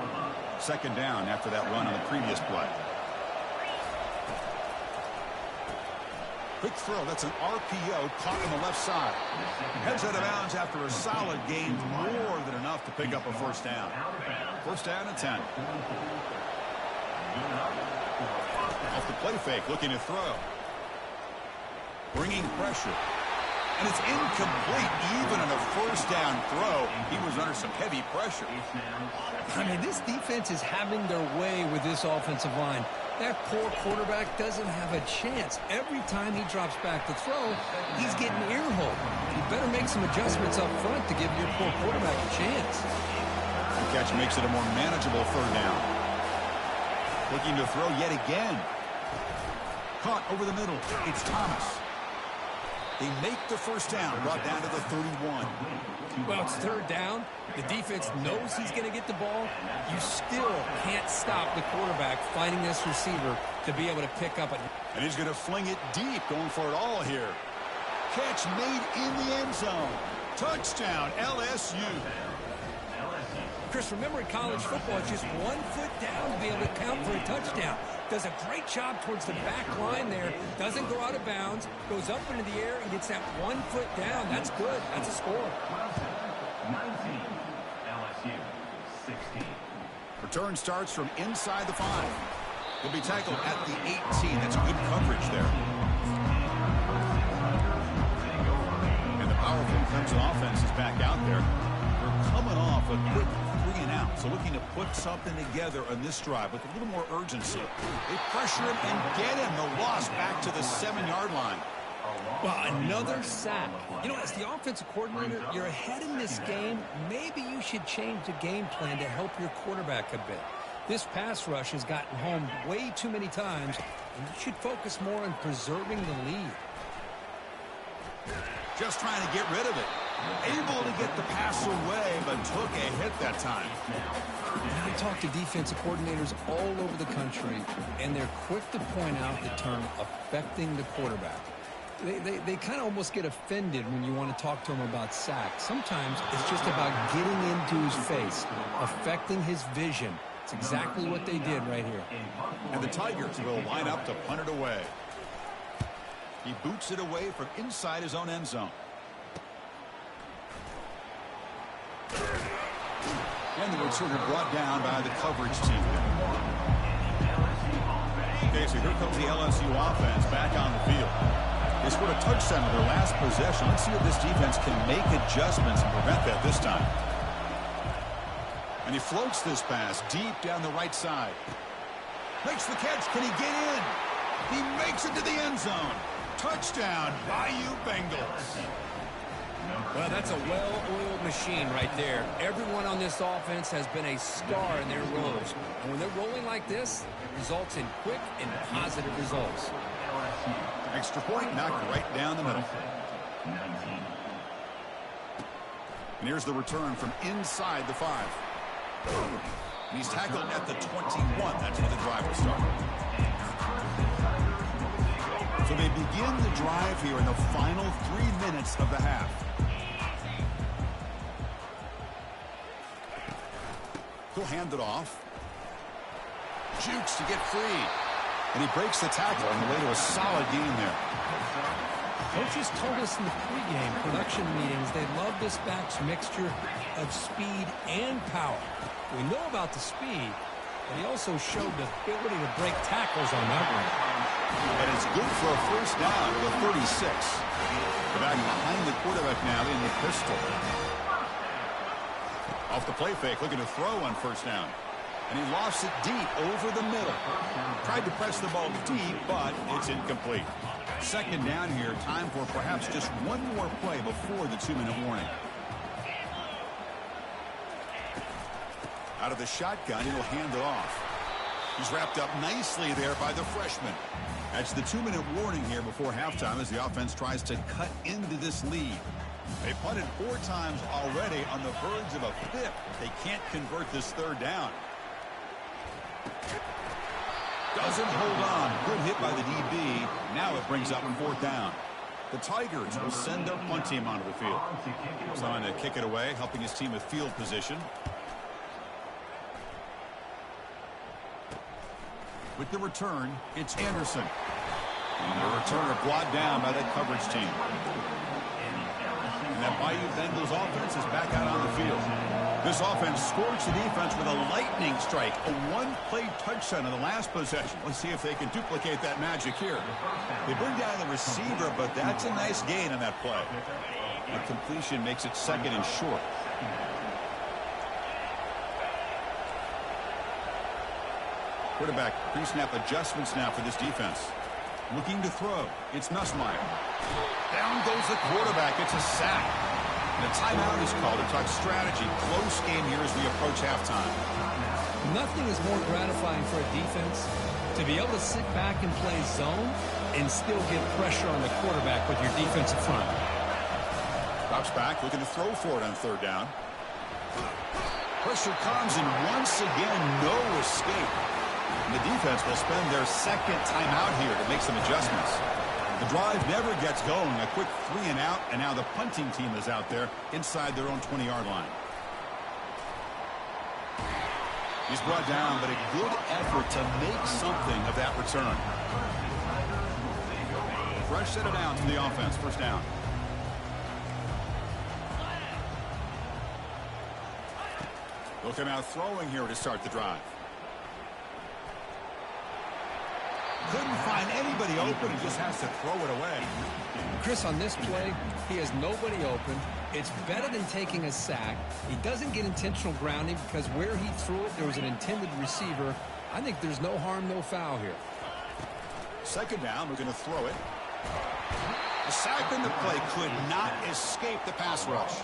2nd down after that run on the previous play. Quick throw. That's an RPO caught on the left side. Heads out of bounds after a solid gain, more than enough to pick up a first down. First down and 10. Off the play fake, looking to throw. Bringing pressure. And it's incomplete. Even on a first down throw, he was under some heavy pressure. I mean, this defense is having their way with this offensive line. That poor quarterback doesn't have a chance. Every time he drops back to throw, he's getting earholed. You better make some adjustments up front to give your poor quarterback a chance. The catch makes it a more manageable third down. Looking to throw yet again. Caught over the middle. It's Thomas. They make the first down, brought down to the 31. Well, it's third down. The defense knows he's going to get the ball. You still can't stop the quarterback finding this receiver to be able to pick up it. And he's going to fling it deep, going for it all here. Catch made in the end zone. Touchdown, LSU. Chris, remember in college football, it's just 1 foot down to be able to count for a touchdown. Does a great job towards the back line there. Doesn't go out of bounds. Goes up into the air and gets that 1 foot down. That's good. That's a score. 19, LSU 16. Return starts from inside the 5. He'll be tackled at the 18. That's good coverage there. And the powerful Clemson offense is back out there. They're coming off a quick 3-and-out, so looking to put something together on this drive with a little more urgency. They pressure him and get him. The loss back to the 7-yard line. Well, another sack. You know, as the offensive coordinator, you're ahead in this game. Maybe you should change the game plan to help your quarterback a bit. This pass rush has gotten home way too many times, and you should focus more on preserving the lead. Just trying to get rid of it. Able to get the pass away, but took a hit that time. I talk to defensive coordinators all over the country, and they're quick to point out the term affecting the quarterback. They kind of almost get offended when you want to talk to them about sacks. Sometimes it's just about getting into his face, affecting his vision. It's exactly what they did right here. And the Tigers will line up to punt it away. He boots it away from inside his own end zone. And the returner brought down by the coverage team. Okay, so here comes the LSU offense back on the field. They scored a touchdown with their last possession. Let's see if this defense can make adjustments and prevent that this time. And he floats this pass deep down the right side. Makes the catch. Can he get in? He makes it to the end zone. Touchdown, Bayou Bengals. Well, that's a well-oiled machine right there. Everyone on this offense has been a star in their roles. And when they're rolling like this, it results in quick and positive results. Extra point knocked right down the middle. And here's the return from inside the 5. And he's tackled at the 21. That's where the drive will start. So they begin the drive here in the final 3 minutes of the half. He'll hand it off. Jukes to get free. And he breaks the tackle on the way to a solid gain there. Coaches told us in the pregame production meetings they love this back's mixture of speed and power. We know about the speed, but he also showed the ability to break tackles on that one. And it's good for a first down to the 36. The back behind the quarterback now in the pistol. Off the play fake, looking to throw on first down. And he lost it deep over the middle. Tried to press the ball deep, but it's incomplete. Second down here, time for perhaps just one more play before the 2-minute warning. Out of the shotgun, he'll hand it off. He's wrapped up nicely there by the freshman. That's the 2-minute warning here before halftime as the offense tries to cut into this lead. They punted 4 times already on the verge of a 5th. They can't convert this third down. Doesn't hold on. Good hit by the DB. Now it brings up 4th down. The Tigers will send their punt team onto the field. Trying to kick it away, helping his team with field position. With the return, it's Anderson. And the returner brought down by that coverage team. And that Bayou Bengals offense is back out on the field. This offense scorched the defense with a lightning strike, a one-play touchdown in the last possession. Let's see if they can duplicate that magic here. They bring down the receiver, but that's a nice gain on that play. The completion makes it second and short. Quarterback pre-snap adjustments now for this defense. Looking to throw. It's Nussmeier. Down goes the quarterback. It's a sack. And a timeout is called to talk strategy. Close game here as we approach halftime. Nothing is more gratifying for a defense to be able to sit back and play zone and still get pressure on the quarterback with your defensive front. Drops back, looking to throw for it on third down. Pressure comes, and once again, no escape. And the defense will spend their second timeout here to make some adjustments. The drive never gets going. A quick 3 and out, and now the punting team is out there inside their own 20-yard line. He's brought down, but a good effort to make something of that return. Fresh set of downs for the offense. First down. They'll come out throwing here to start the drive. Couldn't find anybody open. He just has to throw it away. Chris, on this play, he has nobody open. It's better than taking a sack. He doesn't get intentional grounding because where he threw it, there was an intended receiver. I think there's no harm, no foul here. Second down, we're going to throw it. The sack in the play could not escape the pass rush.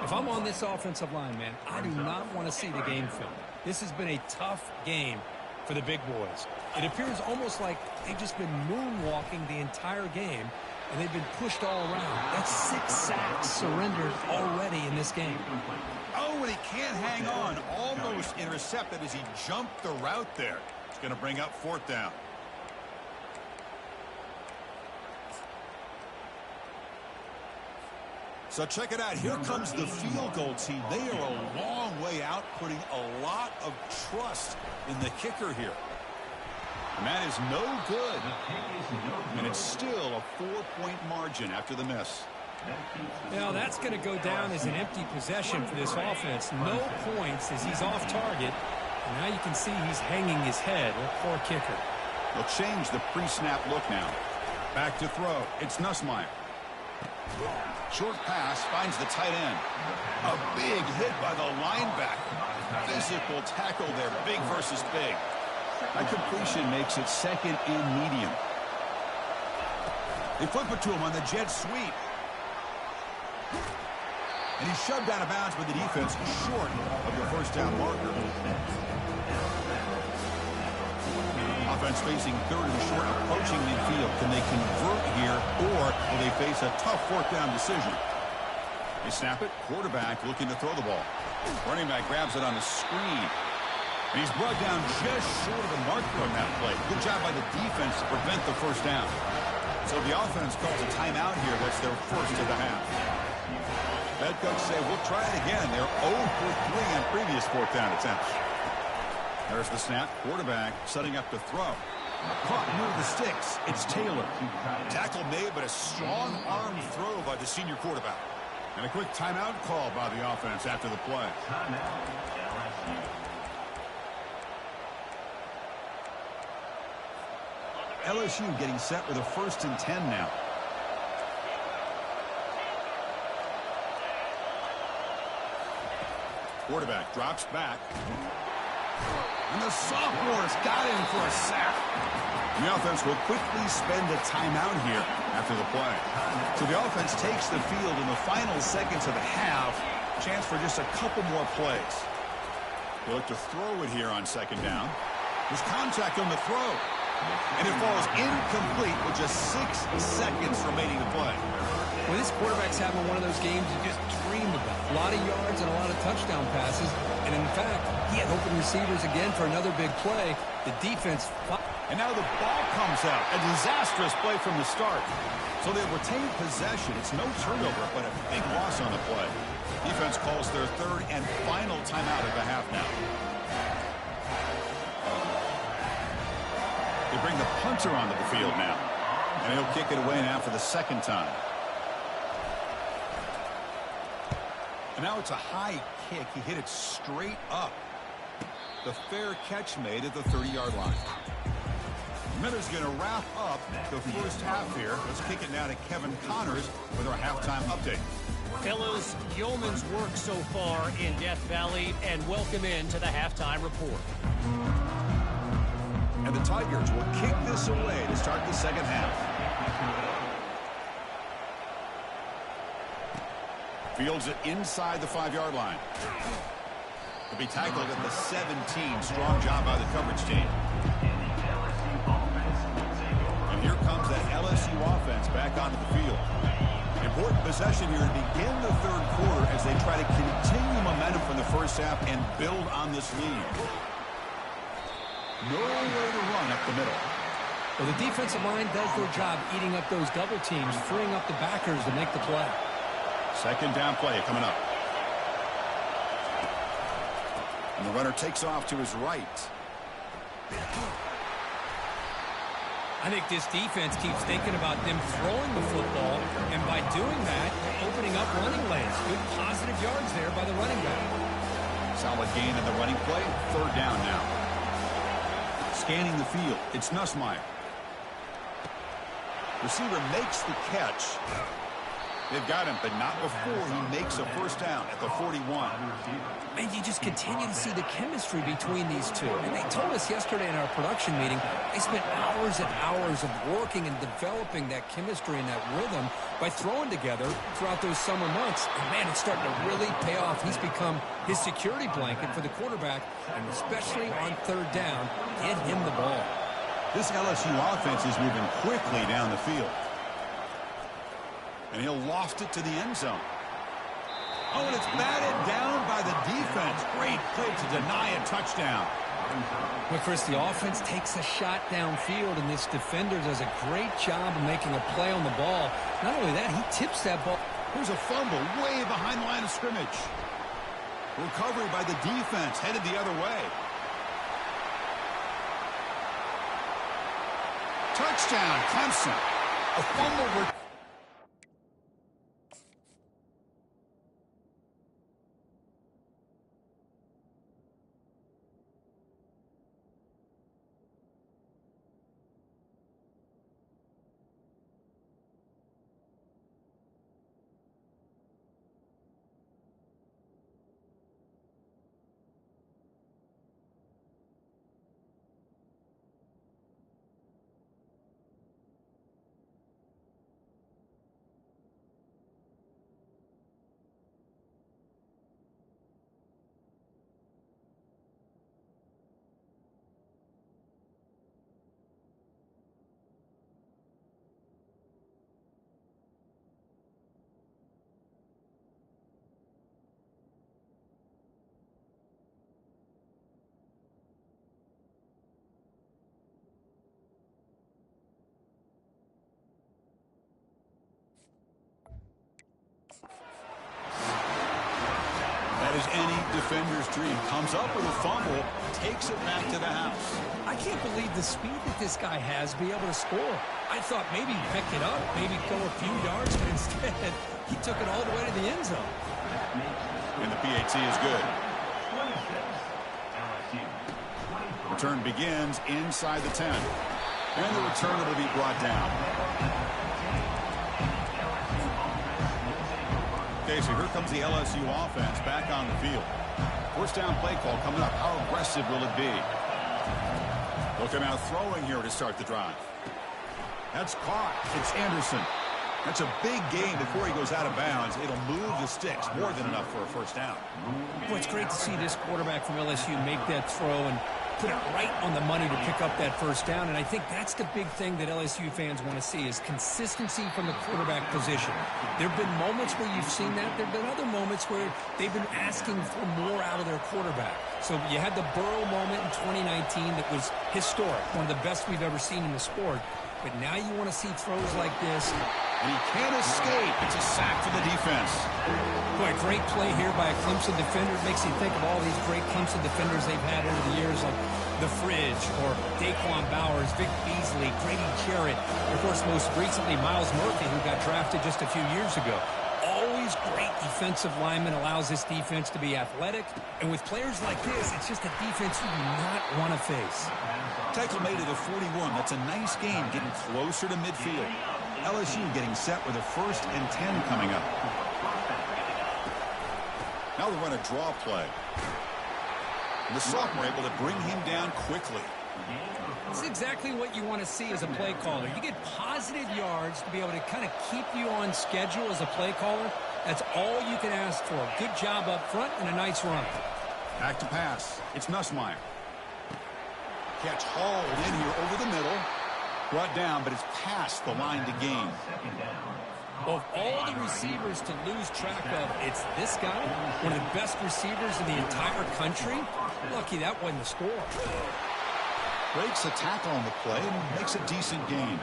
If I'm on this offensive line, man, I do not want to see the game film. This has been a tough game for the big boys. It appears almost like they've just been moonwalking the entire game, and they've been pushed all around. That's 6 sacks surrendered already in this game. Oh, and he can't hang on. Almost intercepted as he jumped the route there. It's going to bring up fourth down. So check it out. Here comes the field goal team. They are a long way out, putting a lot of trust in the kicker here. And that is no good. And it's still a 4-point margin after the miss. Now that's going to go down as an empty possession for this offense. No points as he's off target. And now you can see he's hanging his head. A poor kicker. They'll change the pre-snap look now. Back to throw. It's Nussmeier. Short pass finds the tight end. A big hit by the linebacker. Physical tackle there, big versus big. That completion makes it second and medium. They flip it to him on the jet sweep. And he's shoved out of bounds with the defense short of the first down marker. Offense facing third and short, approaching midfield. Can they convert here, or will they face a tough fourth down decision? They snap it. Quarterback looking to throw the ball. Running back grabs it on the screen. And he's brought down just short of the marker on that play. Good job by the defense to prevent the first down. So the offense calls a timeout here. That's their first of the half. Head coach say, we'll try it again. They're 0 for 3 on previous fourth down attempts. There's the snap. Quarterback setting up to throw. Caught near the sticks. It's Taylor. Tackle made, but a strong arm throw by the senior quarterback. And a quick timeout call by the offense after the play. LSU getting set with a 1st and 10 now. Quarterback drops back. And the sophomore's got him for a sack. And the offense will quickly spend a timeout here after the play. So the offense takes the field in the final seconds of the half. Chance for just a couple more plays. They look to throw it here on second down. There's contact on the throw. And it falls incomplete with just 6 seconds remaining to play. Well, this quarterback's having one of those games you just dreamed about. A lot of yards and a lot of touchdown passes. And in fact, he had open receivers again for another big play. The defense. And now the ball comes out. A disastrous play from the start. So they retain possession. It's no turnover, but a big loss on the play. Defense calls their third and final timeout of the half now. They bring the punter onto the field now. And he'll kick it away now for the second time. And now it's a high kick. He hit it straight up. The fair catch made at the 30-yard line. Miller's going to wrap up the first half here. Let's kick it now to Kevin Connors with our halftime update. Fellas, yeoman's work so far in Death Valley, and welcome into the halftime report. And the Tigers will kick this away to start the second half. Fields it inside the 5-yard line. He'll be tackled at the 17. Strong job by the coverage team. And here comes that LSU offense back onto the field. Important possession here to begin the third quarter as they try to continue momentum from the first half and build on this lead. Nowhere to run up the middle. Well, the defensive line does their job eating up those double teams, freeing up the backers to make the play. Second down play coming up. And the runner takes off to his right. I think this defense keeps thinking about them throwing the football, and by doing that, opening up running lanes. Good positive yards there by the running back. Solid gain in the running play. Third down now. Scanning the field. It's Nussmeier. Receiver makes the catch. They've got him, but not before he makes a first down at the 41. And you just continue to see the chemistry between these two. And they told us yesterday in our production meeting, they spent hours and hours of working and developing that chemistry and that rhythm by throwing together throughout those summer months. And, man, it's starting to really pay off. He's become his security blanket for the quarterback, and especially on third down, get him the ball. This LSU offense is moving quickly down the field. And he'll loft it to the end zone. Oh, and it's batted down by the defense. Great play to deny a touchdown. Well, Chris, the offense takes a shot downfield, and this defender does a great job of making a play on the ball. Not only that, he tips that ball. Here's a fumble way behind the line of scrimmage. Recovery by the defense, headed the other way. Touchdown, Clemson. A fumble. That is any defender's dream. Comes up with a fumble, takes it back to the house. I can't believe the speed that this guy has to be able to score. I thought maybe he'd pick it up, maybe go a few yards, but instead he took it all the way to the end zone. And the PAT is good. Return begins inside the 10. And the returner will be brought down. Okay, so here comes the LSU offense back on the field. First down play call coming up. How aggressive will it be? Looking out throwing here to start the drive. That's caught. It's Anderson. That's a big gain before he goes out of bounds. It'll move the sticks. More than enough for a first down. Well, it's great to see this quarterback from LSU make that throw and put it right on the money to pick up that first down. And I think that's the big thing that LSU fans want to see is consistency from the quarterback position. There have been moments where you've seen that. There have been other moments where they've been asking for more out of their quarterback. So you had the Burrow moment in 2019 that was historic, one of the best we've ever seen in the sport. But now you want to see throws like this. And he can't escape. It's a sack for the defense. Boy, great play here by a Clemson defender. It makes you think of all these great Clemson defenders they've had over the years, like The Fridge or Daquan Bowers, Vic Beasley, Grady Jarrett, and of course most recently Miles Murphy, who got drafted just a few years ago. Always great defensive lineman allows this defense to be athletic. And with players like this, it's just a defense you do not want to face. Tackle made it at 41. That's a nice gain, getting closer to midfield. LSU getting set with a 1st and 10 coming up. Now they run a draw play. And the sophomore able to bring him down quickly. This is exactly what you want to see as a play caller. You get positive yards to be able to kind of keep you on schedule as a play caller. That's all you can ask for. Good job up front and a nice run. Back to pass. It's Nussmeier. Catch hauled in here over the middle. Brought down, but it's past the line to gain. Of all the receivers to lose track of, it's this guy, one of the best receivers in the entire country. Lucky that wasn't the score. Breaks a tackle on the play and makes a decent gain.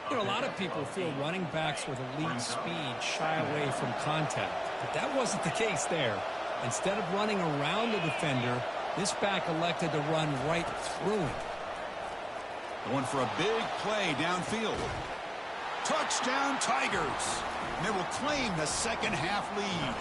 You know, a lot of people feel running backs with elite speed shy away from contact, but that wasn't the case there. Instead of running around the defender, this back elected to run right through him. Going for a big play downfield. Touchdown, Tigers. And they will claim the second half lead.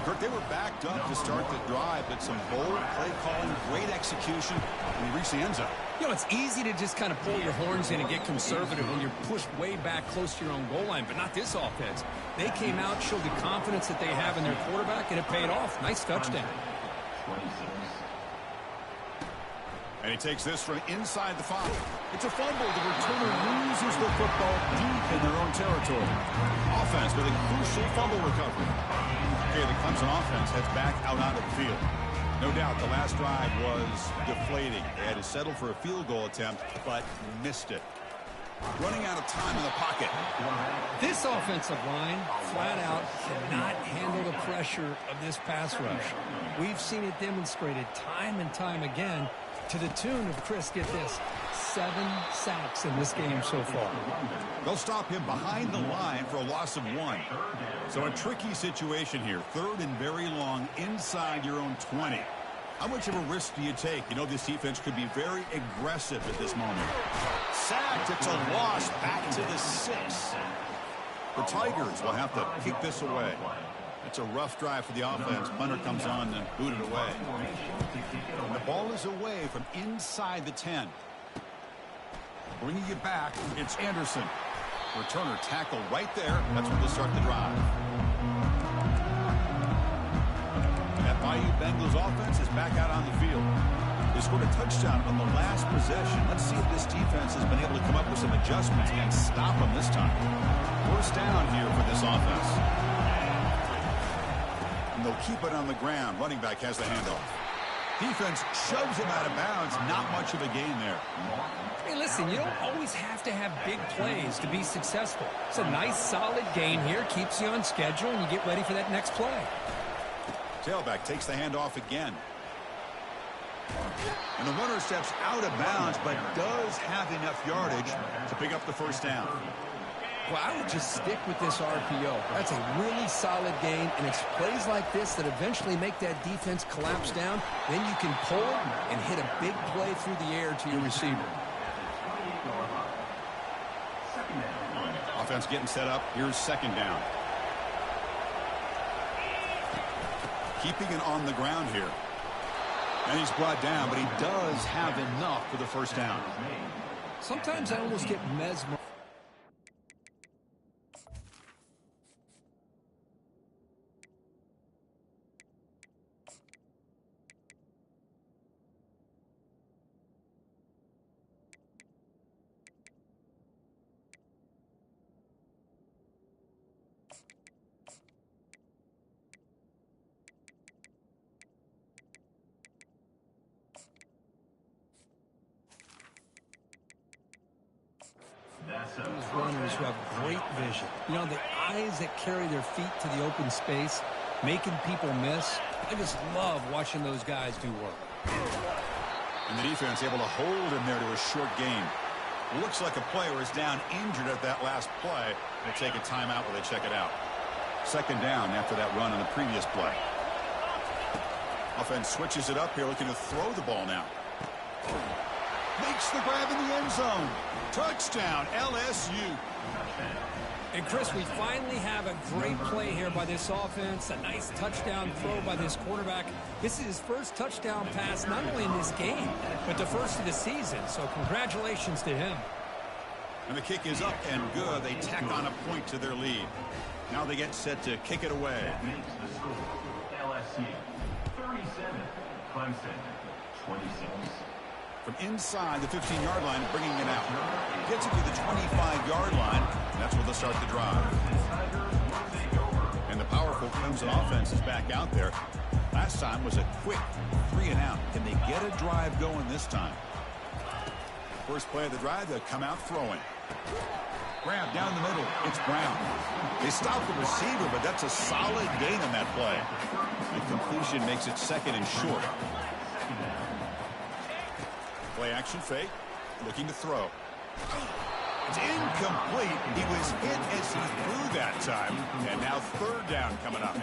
Kirk, they were backed up to start the drive, but some bold play calling, great execution, and reach the end zone. You know, it's easy to just kind of pull your horns in and get conservative when you're pushed way back close to your own goal line, but not this offense. They came out, showed the confidence that they have in their quarterback, and it paid off. Nice touchdown. And he takes this from inside the 5. It's a fumble. The returner loses the football deep in their own territory. Offense with a crucial fumble recovery. Okay, the Clemson offense heads back out onto the field. No doubt the last drive was deflating. They had to settle for a field goal attempt, but missed it. Running out of time in the pocket. This offensive line, flat out, cannot handle the pressure of this pass rush. We've seen it demonstrated time and time again to the tune of, Chris, get this, 7 sacks in this game so far. They'll stop him behind the line for a loss of 1. So a tricky situation here. 3rd and very long inside your own 20. How much of a risk do you take? You know this defense could be very aggressive at this moment. Sacked. It's a loss back to the 6. The Tigers will have to kick this away. It's a rough drive for the offense. Punter comes on and booted away. And the ball is away from inside the 10. Bringing it back, it's Anderson. Returner tackle right there. That's where they'll start the drive. That Bayou Bengals offense is back out on the field. They scored a touchdown on the last possession. Let's see if this defense has been able to come up with some adjustments and stop them this time. 1st down here for this offense. And they'll keep it on the ground. Running back has the handoff. Defense shoves him out of bounds. Not much of a gain there. Hey, listen, you don't always have to have big plays to be successful. It's a nice, solid gain here. Keeps you on schedule, and you get ready for that next play. Tailback takes the handoff again. And the runner steps out of bounds, but does have enough yardage to pick up the 1st down. Well, I would just stick with this RPO. That's a really solid gain, and it's plays like this that eventually make that defense collapse down. Then you can pull and hit a big play through the air to your receiver. Offense getting set up. Here's 2nd down. Keeping it on the ground here. And he's brought down, but he does have enough for the 1st down. Sometimes I almost get mesmerized. These runners who have great vision. You know, the eyes that carry their feet to the open space, making people miss. I just love watching those guys do work. And the defense able to hold him there to a short gain. Looks like a player is down injured at that last play. They take a timeout while they check it out. 2nd down after that run on the previous play. Offense switches it up here, looking to throw the ball now. Makes the grab in the end zone. Touchdown, LSU. And Chris, we finally have a great play here by this offense. A nice touchdown throw by this quarterback. This is his first touchdown pass, not only in this game, but the first of the season. So congratulations to him. And the kick is up and good. They tack on a point to their lead. Now they get set to kick it away. Makes the score. LSU 37, Clemson 26. From inside the 15-yard line, bringing it out. Gets it to the 25-yard line, and that's where they'll start the drive. And the powerful Clemson offense is back out there. Last time was a quick 3-and-out. Can they get a drive going this time? First play of the drive, they'll come out throwing. Grab down the middle. It's Brown. They stop the receiver, but that's a solid gain on that play. The completion makes it second and short. Play action fake. Looking to throw. It's incomplete. He was hit as he threw that time. And now third down coming up.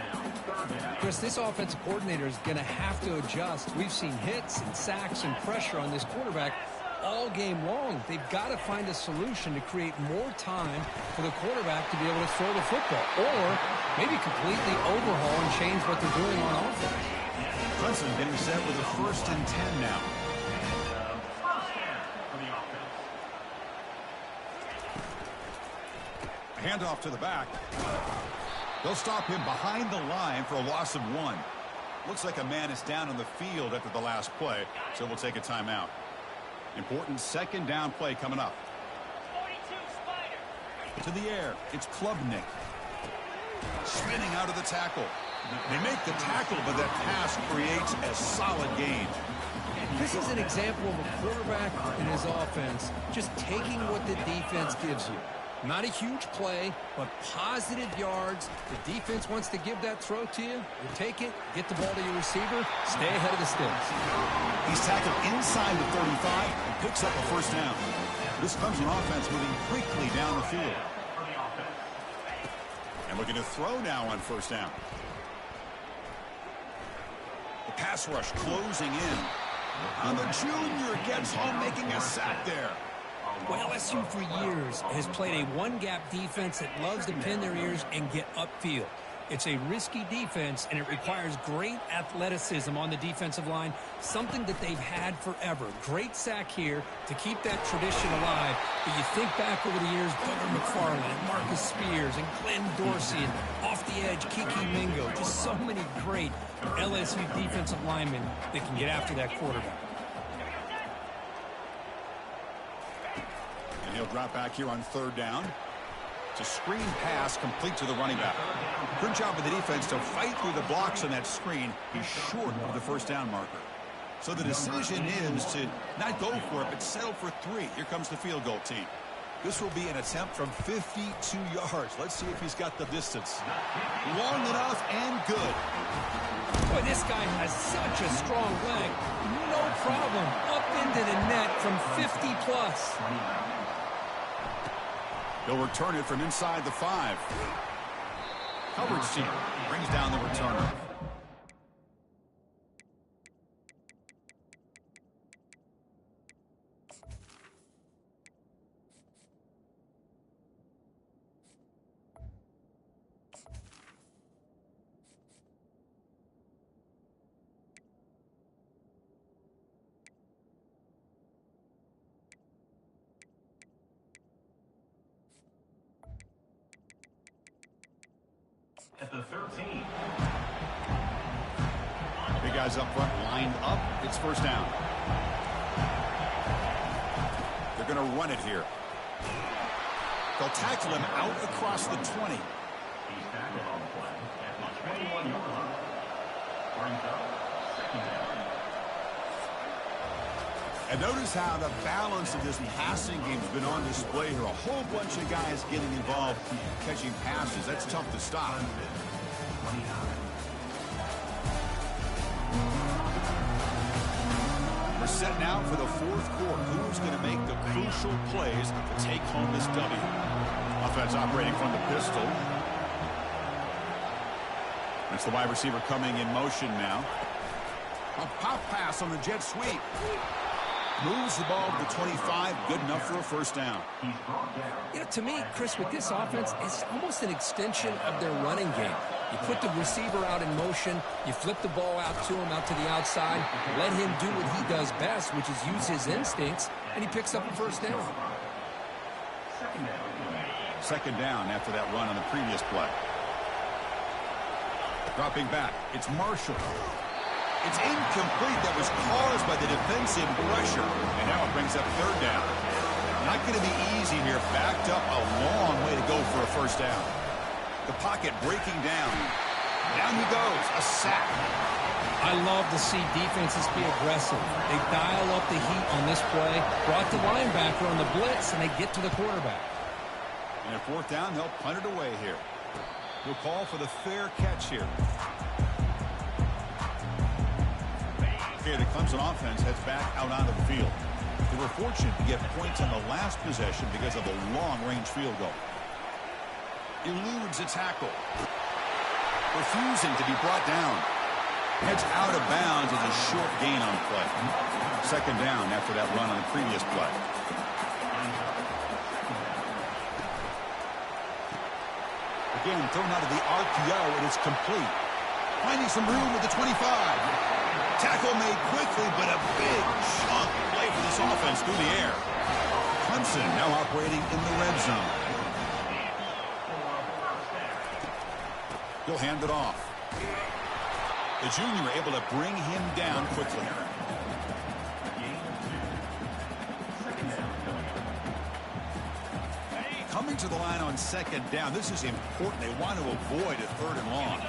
Chris, this offensive coordinator is going to have to adjust. We've seen hits and sacks and pressure on this quarterback all game long. They've got to find a solution to create more time for the quarterback to be able to throw the football, or maybe completely overhaul and change what they're doing on offense. Clemson getting set with a 1st and 10 now. Handoff to the back. They'll stop him behind the line for a loss of 1. Looks like a man is down on the field after the last play, so we'll take a timeout. Important second down play coming up. To the air. It's Klubnik. Spinning out of the tackle. They make the tackle, but that pass creates a solid gain. This is an example of a quarterback and his offense just taking what the defense gives you. Not a huge play, but positive yards. The defense wants to give that throw to you. You take it, get the ball to your receiver, stay ahead of the sticks. He's tackled inside the 35 and picks up a first down. This Clemson offense moving quickly down the field. And looking to throw now on first down. The pass rush closing in. And the junior gets home, making a sack there. Well, LSU for years has played a one-gap defense that loves to pin their ears and get upfield. It's a risky defense, and it requires great athleticism on the defensive line, something that they've had forever. Great sack here to keep that tradition alive. But you think back over the years, Booger McFarland and Marcus Spears and Glenn Dorsey and off the edge, Kiki Mingo. Just so many great LSU defensive linemen that can get after that quarterback. He'll drop back here on third down. It's a screen pass complete to the running back. Good job of the defense to fight through the blocks on that screen. He's short of the first down marker. So the decision is to not go for it, but settle for 3. Here comes the field goal team. This will be an attempt from 52 yards. Let's see if he's got the distance. Long enough and good. Boy, this guy has such a strong leg. No problem. Up into the net from 50 plus. He'll return it from inside the 5. Coverage team brings down the returner. At the 13. Big guys up front lined up. It's first down. They're going to run it here. They'll tackle him out across the 20. He's tackled on the play at the 21-yard line. Brings up second down. And notice how the balance of this passing game has been on display here. A whole bunch of guys getting involved catching passes. That's tough to stop. We're set now for the fourth quarter. Who's going to make the crucial plays to take home this W? Offense operating from the pistol. That's the wide receiver coming in motion now. A pop pass on the jet sweep. Moves the ball to the 25. Good enough for a first down. You know, to me, Chris, with this offense, it's almost an extension of their running game. You put the receiver out in motion, you flip the ball out to him, out to the outside, let him do what he does best, which is use his instincts, and he picks up a first down. Second down after that run on the previous play. Dropping back, it's Marshall. It's incomplete. That was caused by the defensive pressure. And now it brings up third down. Not going to be easy here. Backed up a long way to go for a first down. The pocket breaking down. Down he goes. A sack. I love to see defenses be aggressive. They dial up the heat on this play, brought the linebacker on the blitz, and they get to the quarterback. And at fourth down, they'll punt it away here. We'll call for the fair catch here. Okay, the Clemson offense heads back out onto the field. They were fortunate to get points on the last possession because of a long-range field goal. Eludes a tackle. Refusing to be brought down. Heads out of bounds with a short gain on the play. Second down after that run on the previous play. Again, thrown out of the RPO, and it's complete. Finding some room with the 25. Tackle made quickly, but a big chunk play for this offense through the air. Clemson now operating in the red zone. He'll hand it off. The junior able to bring him down quickly. Coming to the line on second down. This is important. They want to avoid a third and long.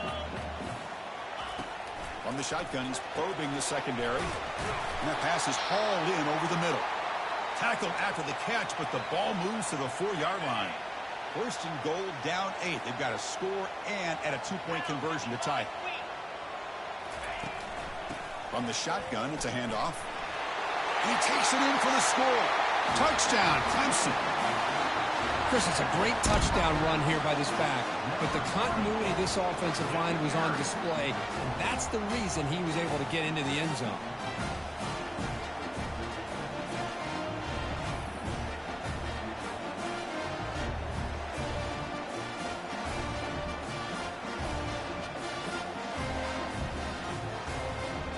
From the shotgun, he's probing the secondary. And that pass is hauled in over the middle. Tackled after the catch, but the ball moves to the 4-yard line. First and goal, down 8. They've got to score and at a 2-point conversion to tie. From the shotgun, it's a handoff. And he takes it in for the score. Touchdown, Clemson. Chris, it's a great touchdown run here by this back, but the continuity of this offensive line was on display, and that's the reason he was able to get into the end zone.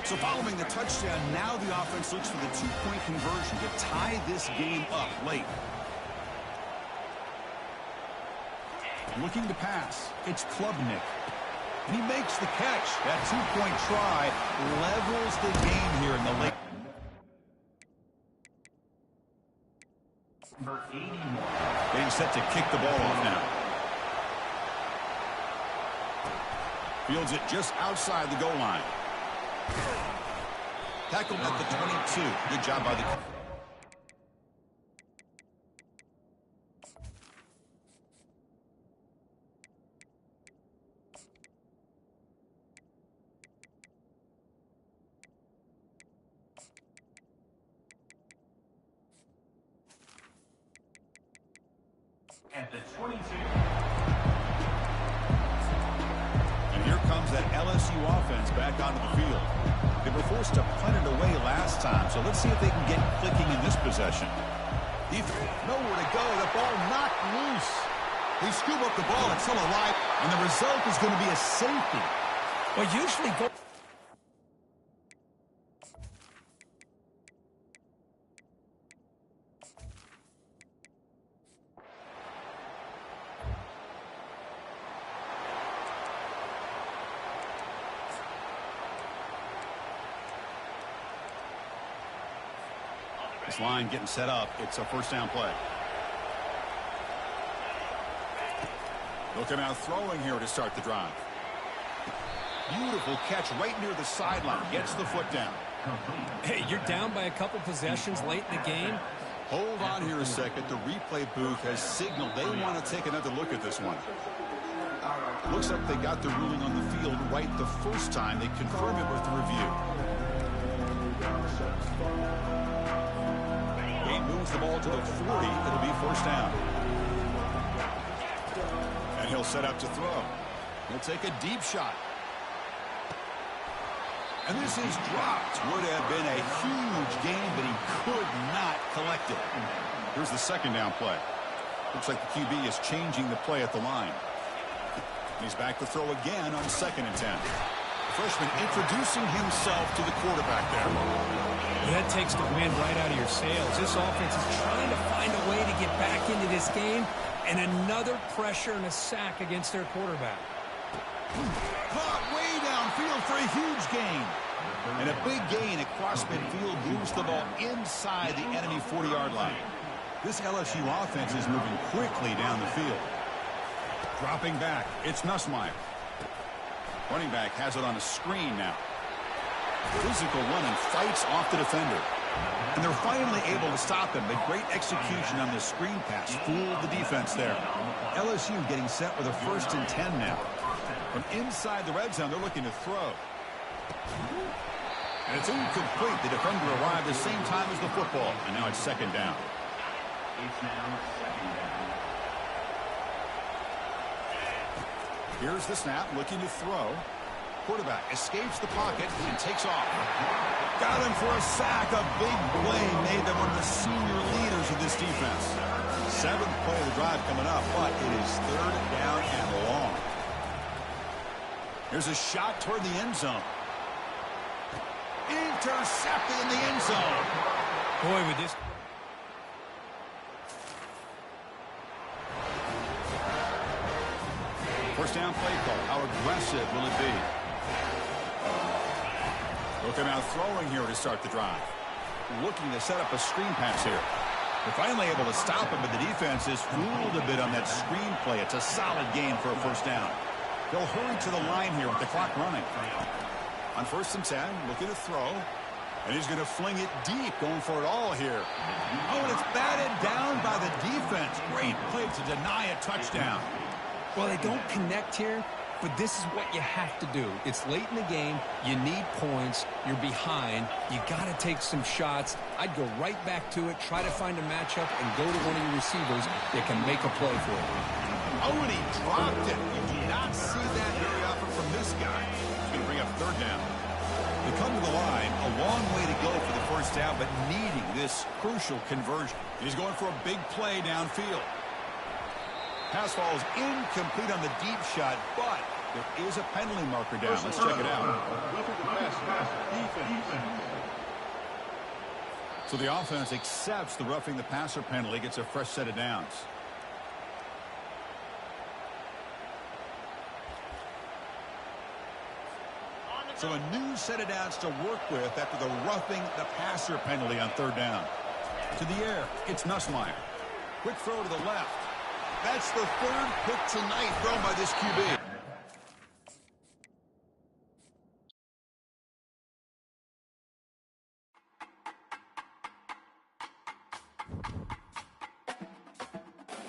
So following the touchdown, now the offense looks for the 2-point conversion to tie this game up late. Looking to pass. It's Klubnik. And he makes the catch. That 2-point try levels the game here in the late. Number 81. Getting set to kick the ball off now. Fields it just outside the goal line. Tackled at the 22. Good job by the... At the 22. And here comes that LSU offense back onto the field. They were forced to punt it away last time, so let's see if they can get clicking in this possession. Nowhere to go. The ball knocked loose. They scoop up the ball. It's still alive, and the result is going to be a safety. Well, usually go... This line getting set up. It's a first down play. They'll come out throwing here to start the drive. Beautiful catch right near the sideline. Gets the foot down. Hey, you're down by a couple possessions late in the game. Hold on here a second. The replay booth has signaled they want to take another look at this one. Looks like they got the ruling on the field right the first time. They confirm it with the review. Game moves the ball to the 40. It'll be first down. And he'll set up to throw. He'll take a deep shot. And this is dropped. Would have been a huge gain, but he could not collect it. Here's the second down play. Looks like the QB is changing the play at the line. He's back to throw again on 2nd and 10. The freshman introducing himself to the quarterback there. Well, that takes the wind right out of your sails. This offense is trying to find a way to get back into this game, and another pressure and a sack against their quarterback. Caught way downfield for a huge gain. And a big gain across midfield moves the ball inside the enemy 40-yard line. This LSU offense is moving quickly down the field. Dropping back, it's Nussmeier. Running back has it on a screen now. Physical running, fights off the defender. And they're finally able to stop him. But great execution on the screen pass. Fooled the defense there. LSU getting set with a 1st and 10 now. From inside the red zone, they're looking to throw. And it's incomplete. The defender arrived the same time as the football. And now it's 2nd down. It's now 2nd down. Here's the snap, looking to throw. Quarterback escapes the pocket and takes off. Got him for a sack. A big play made them one of the senior leaders of this defense. 7th play of the drive coming up, but it is 3rd down and long. Here's a shot toward the end zone. Intercepted in the end zone. Boy, with this... First down play call. How aggressive will it be? Looking out throwing here to start the drive. Looking to set up a screen pass here. They're finally able to stop him, but the defense is fooled a bit on that screen play. It's a solid gain for a 1st down. They'll hurry to the line here with the clock running. On 1st and 10, looking to throw. And he's going to fling it deep, going for it all here. Oh, and it's batted down by the defense. Great play to deny a touchdown. Well, they don't connect here, but this is what you have to do. It's late in the game. You need points. You're behind. You got to take some shots. I'd go right back to it, try to find a matchup, and go to one of your receivers that can make a play for it. Oh, and he dropped it. You do not see that very often from this guy. He's going to bring up 3rd down. They come to the line, a long way to go for the 1st down, but needing this crucial conversion. He's going for a big play downfield. Pass falls incomplete on the deep shot, but there is a penalty marker down. Let's check it out. So the offense accepts the roughing the passer penalty, gets a fresh set of downs. So a new set of downs to work with after the roughing the passer penalty on 3rd down. To the air, it's Nussmeier. Quick throw to the left. That's the 3rd pick tonight thrown by this QB.